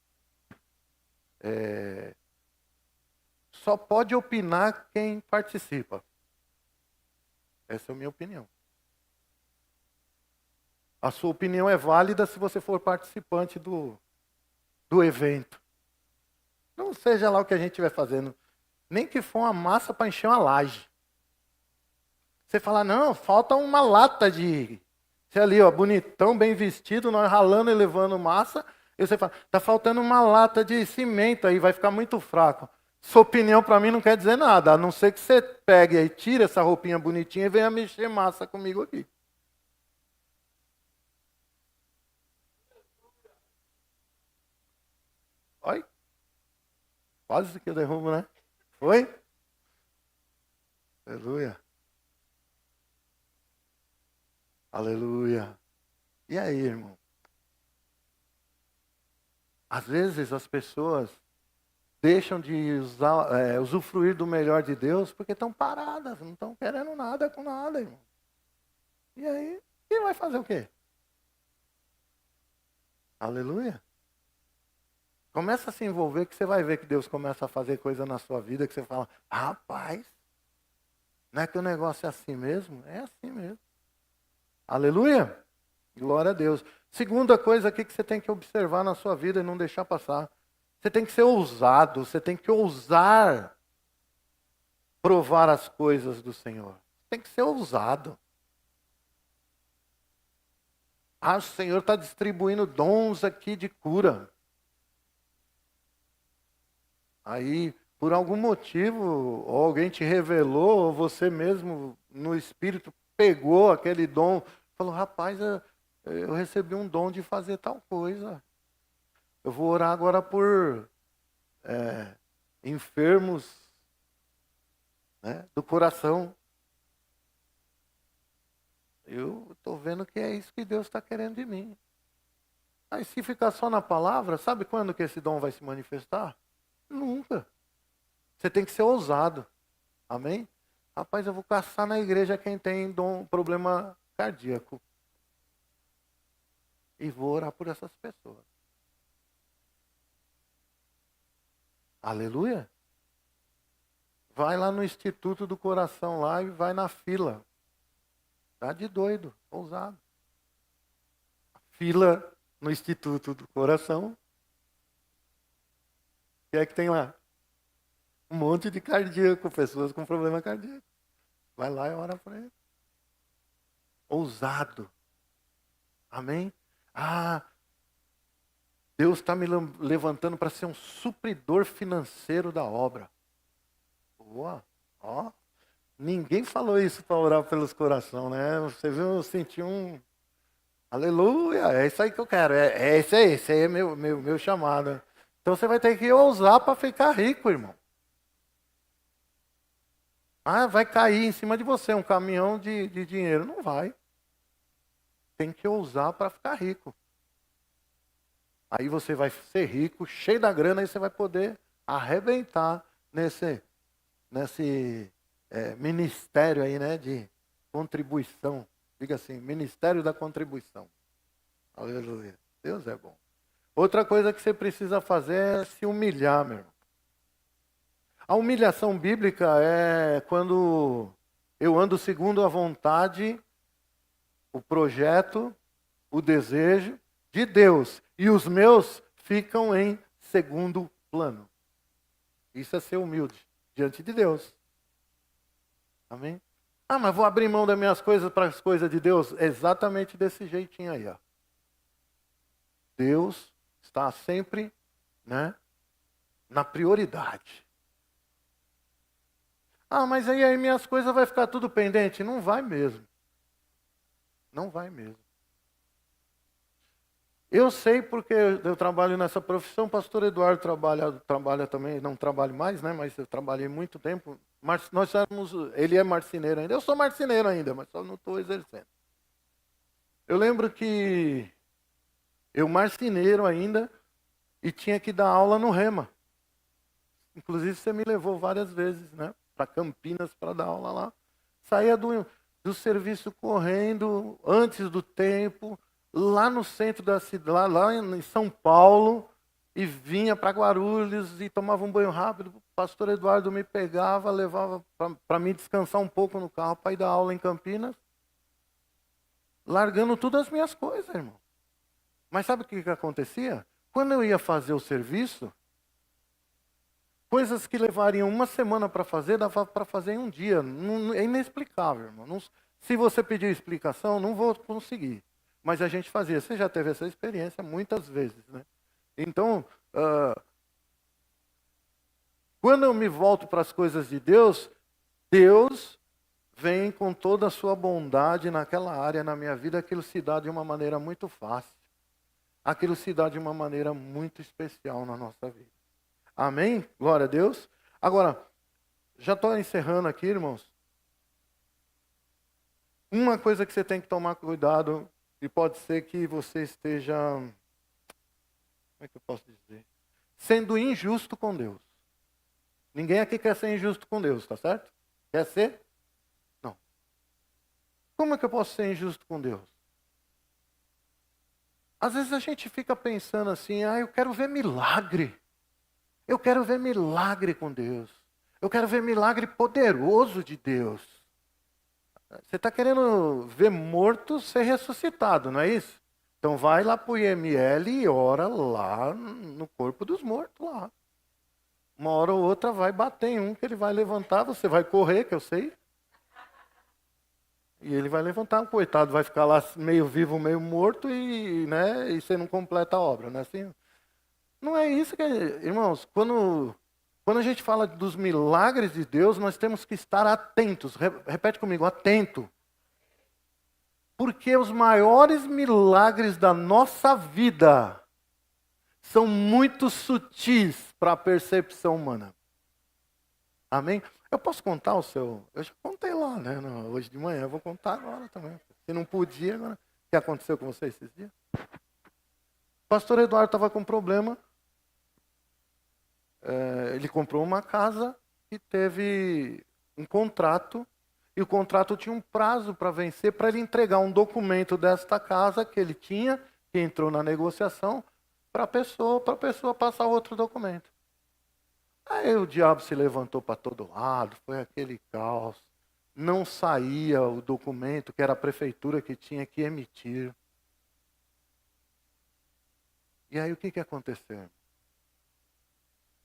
Só pode opinar quem participa. Essa é a minha opinião. A sua opinião é válida se você for participante do evento. Não seja lá o que a gente estiver fazendo. Nem que for uma massa para encher uma laje. Você fala, não, falta uma lata de... Você ali, ó, bonitão, bem vestido, nós ralando e levando massa. E você fala, tá faltando uma lata de cimento aí, vai ficar muito fraco. Sua opinião para mim não quer dizer nada, a não ser que você pegue e tire essa roupinha bonitinha e venha mexer massa comigo aqui. Olha, quase que eu derrubo, né? Foi? Aleluia. Aleluia. E aí, irmão? Às vezes as pessoas deixam de usufruir do melhor de Deus porque estão paradas, não estão querendo nada com nada, irmão. E aí, e vai fazer o quê? Aleluia. Começa a se envolver que você vai ver que Deus começa a fazer coisa na sua vida que você fala, rapaz, não é que o negócio é assim mesmo? É assim mesmo. Aleluia. Glória a Deus. Segunda coisa aqui que você tem que observar na sua vida e não deixar passar. Você tem que ser ousado, você tem que ousar provar as coisas do Senhor. Tem que ser ousado. O Senhor está distribuindo dons aqui de cura. Aí, por algum motivo, ou alguém te revelou, ou você mesmo, no Espírito, pegou aquele dom, falou, rapaz, eu recebi um dom de fazer tal coisa. Eu vou orar agora por enfermos, né, do coração. Eu estou vendo que é isso que Deus está querendo de mim. Aí se ficar só na palavra, sabe quando que esse dom vai se manifestar? Nunca. Você tem que ser ousado. Amém? Rapaz, eu vou caçar na igreja quem tem problema cardíaco. E vou orar por essas pessoas. Aleluia? Vai lá no Instituto do Coração lá e vai na fila. Tá de doido, ousado. Fila no Instituto do Coração. O que é que tem lá? Um monte de cardíaco, pessoas com problema cardíaco. Vai lá e ora por ele. Ousado. Amém? Deus está me levantando para ser um supridor financeiro da obra. Boa, ó. Ninguém falou isso para orar pelos corações, né? Você viu, eu senti um... Aleluia, é isso aí que eu quero. Esse aí é meu chamado. Então você vai ter que ousar para ficar rico, irmão. Vai cair em cima de você um caminhão de dinheiro. Não vai. tem que ousar para ficar rico. Aí você vai ser rico, cheio da grana, aí você vai poder arrebentar nesse ministério aí, né, de contribuição. Diga assim, ministério da contribuição. Aleluia. Deus é bom. Outra coisa que você precisa fazer é se humilhar, meu irmão. A humilhação bíblica é quando eu ando segundo a vontade, o projeto, o desejo de Deus. E os meus ficam em segundo plano. Isso é ser humilde diante de Deus. Amém? Ah, mas vou abrir mão das minhas coisas para as coisas de Deus? Exatamente desse jeitinho aí, ó. Deus está sempre, né, na prioridade. Ah, mas aí minhas coisas vai ficar tudo pendente? Não vai mesmo. Não vai mesmo. Eu sei porque eu trabalho nessa profissão, o pastor Eduardo trabalha também, não trabalho mais, né? Mas eu trabalhei muito tempo. Nós éramos, ele é marceneiro ainda, eu sou marceneiro ainda, mas só não estou exercendo. Eu lembro que eu marceneiro ainda e tinha que dar aula no Rema. Inclusive você me levou várias vezes, né? Para Campinas para dar aula lá. Saía do serviço correndo antes do tempo, lá no centro da cidade, lá em São Paulo, e vinha para Guarulhos e tomava um banho rápido. O pastor Eduardo me pegava, levava para mim descansar um pouco no carro para ir dar aula em Campinas, largando todas as minhas coisas, irmão. Mas sabe o que acontecia? Quando eu ia fazer o serviço, coisas que levariam uma semana para fazer, dava para fazer em um dia. É inexplicável, irmão. Se você pedir explicação, não vou conseguir. Mas a gente fazia. Você já teve essa experiência muitas vezes, né? Então, quando eu me volto para as coisas de Deus, Deus vem com toda a sua bondade naquela área, na minha vida. Aquilo se dá de uma maneira muito fácil. Aquilo se dá de uma maneira muito especial na nossa vida. Amém? Glória a Deus. Agora, já estou encerrando aqui, irmãos. Uma coisa que você tem que tomar cuidado, e pode ser que você esteja, como é que eu posso dizer? Sendo injusto com Deus. Ninguém aqui quer ser injusto com Deus, tá certo? Quer ser? Não. Como é que eu posso ser injusto com Deus? Às vezes a gente fica pensando assim, eu quero ver milagre. Eu quero ver milagre com Deus. Eu quero ver milagre poderoso de Deus. Você está querendo ver morto ser ressuscitado, não é isso? Então vai lá para o IML e ora lá no corpo dos mortos lá. Uma hora ou outra vai bater em um que ele vai levantar, você vai correr, que eu sei. E ele vai levantar, o coitado vai ficar lá meio vivo, meio morto e você não completa a obra, não é assim? Não é isso que, irmãos, quando a gente fala dos milagres de Deus, nós temos que estar atentos. Repete comigo, atento. Porque os maiores milagres da nossa vida são muito sutis para a percepção humana. Amém? Eu posso contar o seu... Eu já contei lá, né? Hoje de manhã, eu vou contar agora também. Se não podia, agora... O que aconteceu com você esses dias? O pastor Eduardo estava com um problema. Ele comprou uma casa e teve um contrato, e o contrato tinha um prazo para vencer, para ele entregar um documento desta casa que ele tinha, que entrou na negociação, para a pessoa passar outro documento. Aí o diabo se levantou para todo lado, foi aquele caos, não saía o documento, que era a prefeitura que tinha que emitir. E aí o que aconteceu?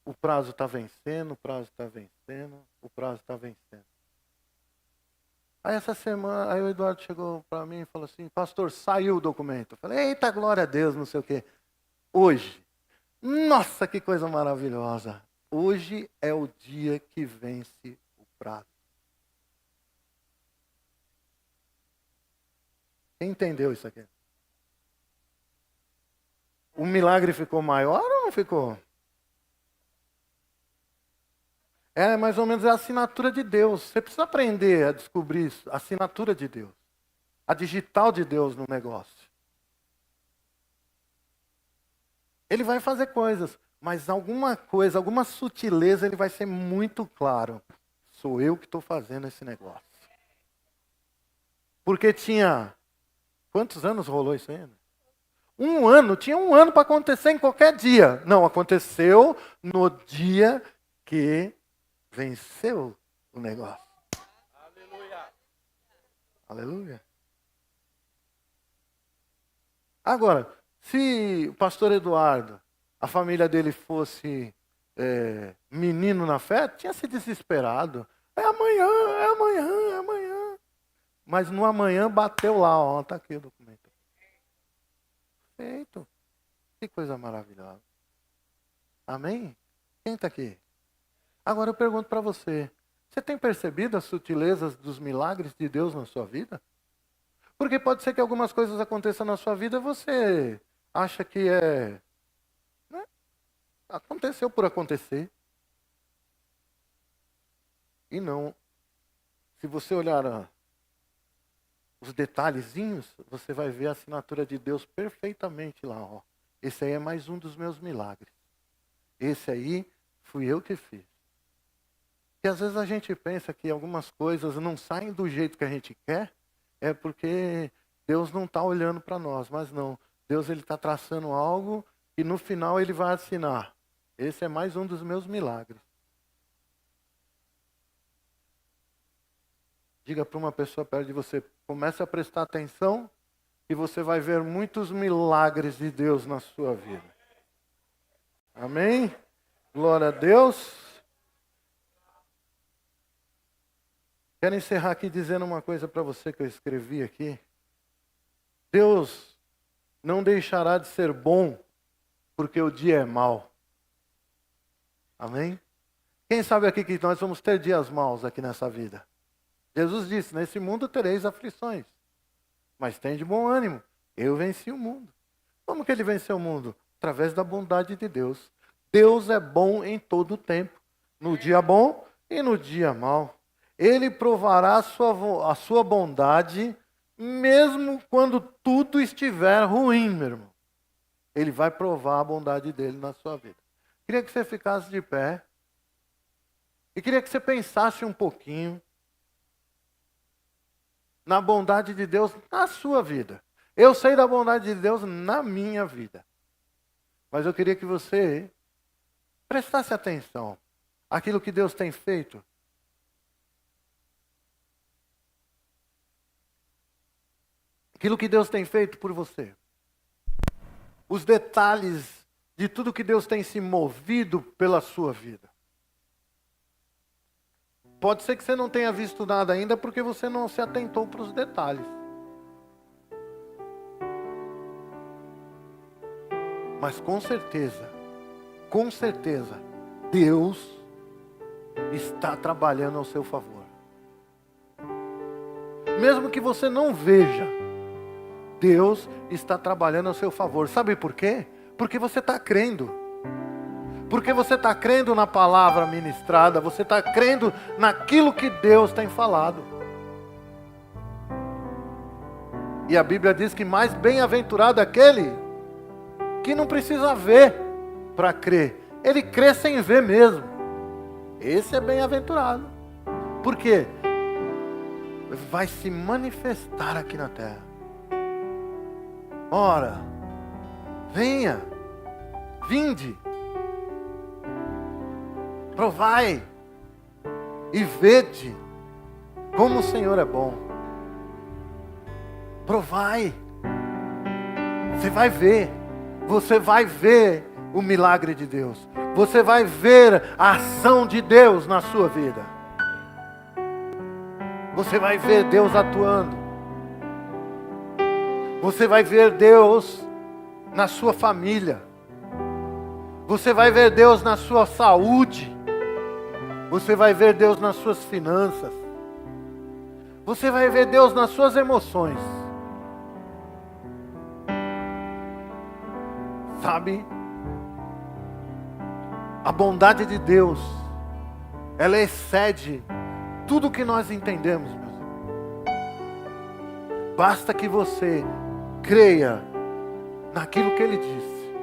O prazo está vencendo, o prazo está vencendo, o prazo está vencendo. Aí essa semana, aí o Eduardo chegou para mim e falou assim, pastor, saiu o documento. Eu falei, eita, glória a Deus, não sei o quê. Hoje, nossa, que coisa maravilhosa. Hoje é o dia que vence o prazo. Quem entendeu isso aqui? O milagre ficou maior ou não ficou? É mais ou menos a assinatura de Deus. Você precisa aprender a descobrir isso, a assinatura de Deus. a digital de Deus no negócio. Ele vai fazer coisas, mas alguma coisa, alguma sutileza, ele vai ser muito claro. Sou eu que estou fazendo esse negócio. Porque tinha... Quantos anos rolou isso ainda? Tinha um ano para acontecer em qualquer dia. Não, aconteceu no dia que venceu o negócio. Aleluia. Aleluia. Agora, se o pastor Eduardo, a família dele fosse menino na fé, tinha se desesperado. É amanhã, é amanhã, é amanhã. Mas no amanhã bateu lá, ó, tá aqui o documento. Feito. Que coisa maravilhosa. Amém? Quem está aqui? Agora eu pergunto para você. Você tem percebido as sutilezas dos milagres de Deus na sua vida? Porque pode ser que algumas coisas aconteçam na sua vida e você acha que né? Aconteceu por acontecer. E não. Se você olhar os detalhezinhos, você vai ver a assinatura de Deus perfeitamente lá. Ó. Esse aí é mais um dos meus milagres. Esse aí fui eu que fiz. E às vezes a gente pensa que algumas coisas não saem do jeito que a gente quer, é porque Deus não está olhando para nós, mas não. Deus está traçando algo e no final ele vai assinar. Esse é mais um dos meus milagres. Diga para uma pessoa perto de você, comece a prestar atenção e você vai ver muitos milagres de Deus na sua vida. Amém? Glória a Deus. Quero encerrar aqui dizendo uma coisa para você que eu escrevi aqui. Deus não deixará de ser bom porque o dia é mau. Amém? Quem sabe aqui que nós vamos ter dias maus aqui nessa vida? Jesus disse, nesse mundo tereis aflições, mas tem de bom ânimo. Eu venci o mundo. Como que ele venceu o mundo? Através da bondade de Deus. Deus é bom em todo o tempo, no dia bom e no dia mau. Ele provará a sua bondade, mesmo quando tudo estiver ruim, meu irmão. Ele vai provar a bondade dele na sua vida. Queria que você ficasse de pé. E queria que você pensasse um pouquinho na bondade de Deus na sua vida. Eu sei da bondade de Deus na minha vida. Mas eu queria que você prestasse atenção àquilo que Deus tem feito. Aquilo que Deus tem feito por você. Os detalhes de tudo que Deus tem se movido pela sua vida. Pode ser que você não tenha visto nada ainda porque você não se atentou para os detalhes. Mas com certeza, Deus está trabalhando ao seu favor. Mesmo que você não veja, Deus está trabalhando ao seu favor. Sabe por quê? Porque você está crendo. Porque você está crendo na palavra ministrada, você está crendo naquilo que Deus tem falado. E a Bíblia diz que mais bem-aventurado é aquele que não precisa ver para crer. Ele crê sem ver mesmo. Esse é bem-aventurado. Por quê? Vai se manifestar aqui na terra. Ora, venha, vinde. Provai e vede como o Senhor é bom. Provai. Você vai ver o milagre de Deus. Você vai ver a ação de Deus na sua vida. Você vai ver Deus atuando. Você vai ver Deus na sua família. Você vai ver Deus na sua saúde. Você vai ver Deus nas suas finanças. Você vai ver Deus nas suas emoções. Sabe? A bondade de Deus, ela excede tudo que nós entendemos, meus irmãos. Basta que você creia naquilo que Ele disse.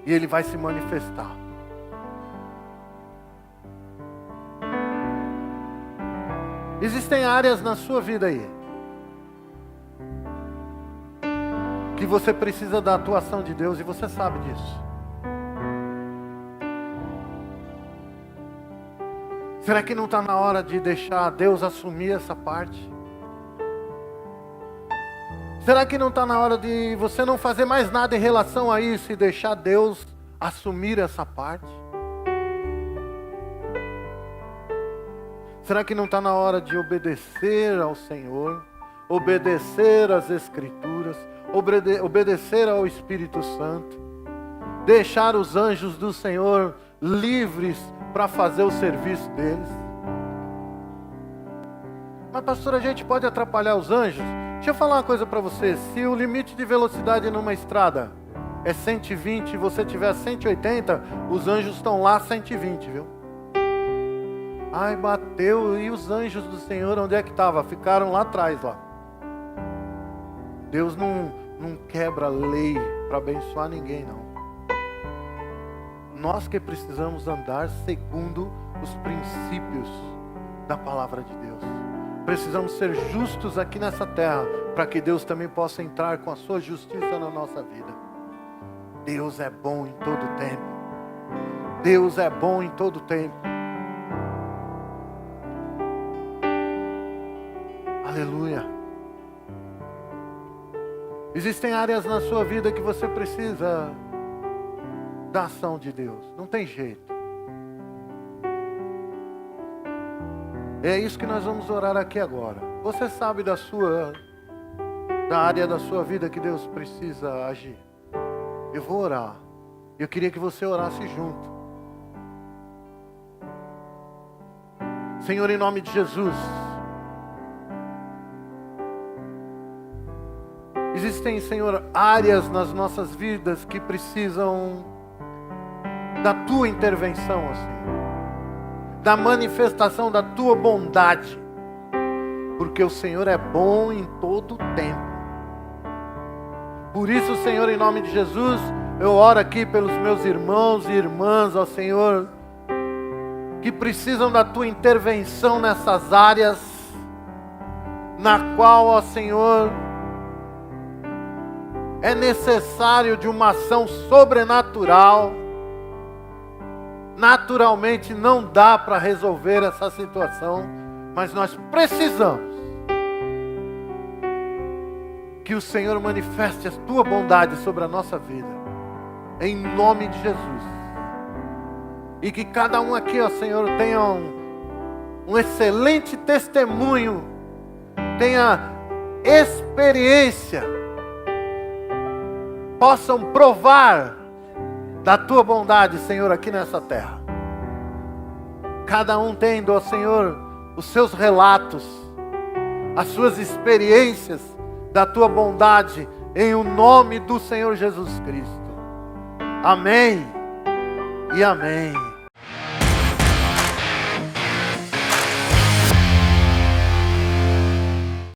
E Ele vai se manifestar. Existem áreas na sua vida aí que você precisa da atuação de Deus e você sabe disso. Será que não está na hora de deixar Deus assumir essa parte? Será que não está na hora de você não fazer mais nada em relação a isso e deixar Deus assumir essa parte? Será que não está na hora de obedecer ao Senhor, obedecer às Escrituras, obedecer ao Espírito Santo, deixar os anjos do Senhor livres para fazer o serviço deles? Mas pastor, a gente pode atrapalhar os anjos? Deixa eu falar uma coisa para você. Se o limite de velocidade numa estrada é 120 e você tiver 180, os anjos estão lá 120, viu? Ai, bateu, e os anjos do Senhor, onde é que estavam? Ficaram lá atrás, lá. Deus não quebra lei para abençoar ninguém, não. Nós que precisamos andar segundo os princípios da palavra de Deus. Precisamos ser justos aqui nessa terra, para que Deus também possa entrar com a sua justiça na nossa vida. Deus é bom em todo tempo. Deus é bom em todo tempo. Aleluia. Existem áreas na sua vida que você precisa da ação de Deus. Não tem jeito. É isso que nós vamos orar aqui agora. Você sabe da área da sua vida que Deus precisa agir. Eu vou orar. Eu queria que você orasse junto. Senhor, em nome de Jesus. Existem, Senhor, áreas nas nossas vidas que precisam da Tua intervenção, Senhor. Da manifestação da Tua bondade. Porque o Senhor é bom em todo tempo. Por isso, Senhor, em nome de Jesus, eu oro aqui pelos meus irmãos e irmãs, ó Senhor, que precisam da Tua intervenção nessas áreas, na qual, ó Senhor, é necessário de uma ação sobrenatural. Naturalmente não dá para resolver essa situação, mas nós precisamos que o Senhor manifeste a Tua bondade sobre a nossa vida, em nome de Jesus. E que cada um aqui, ó Senhor, tenha um excelente testemunho, tenha experiência, possam provar da Tua bondade, Senhor, aqui nessa terra. Cada um tendo, ó Senhor, os seus relatos, as suas experiências da Tua bondade, em o nome do Senhor Jesus Cristo. Amém e amém.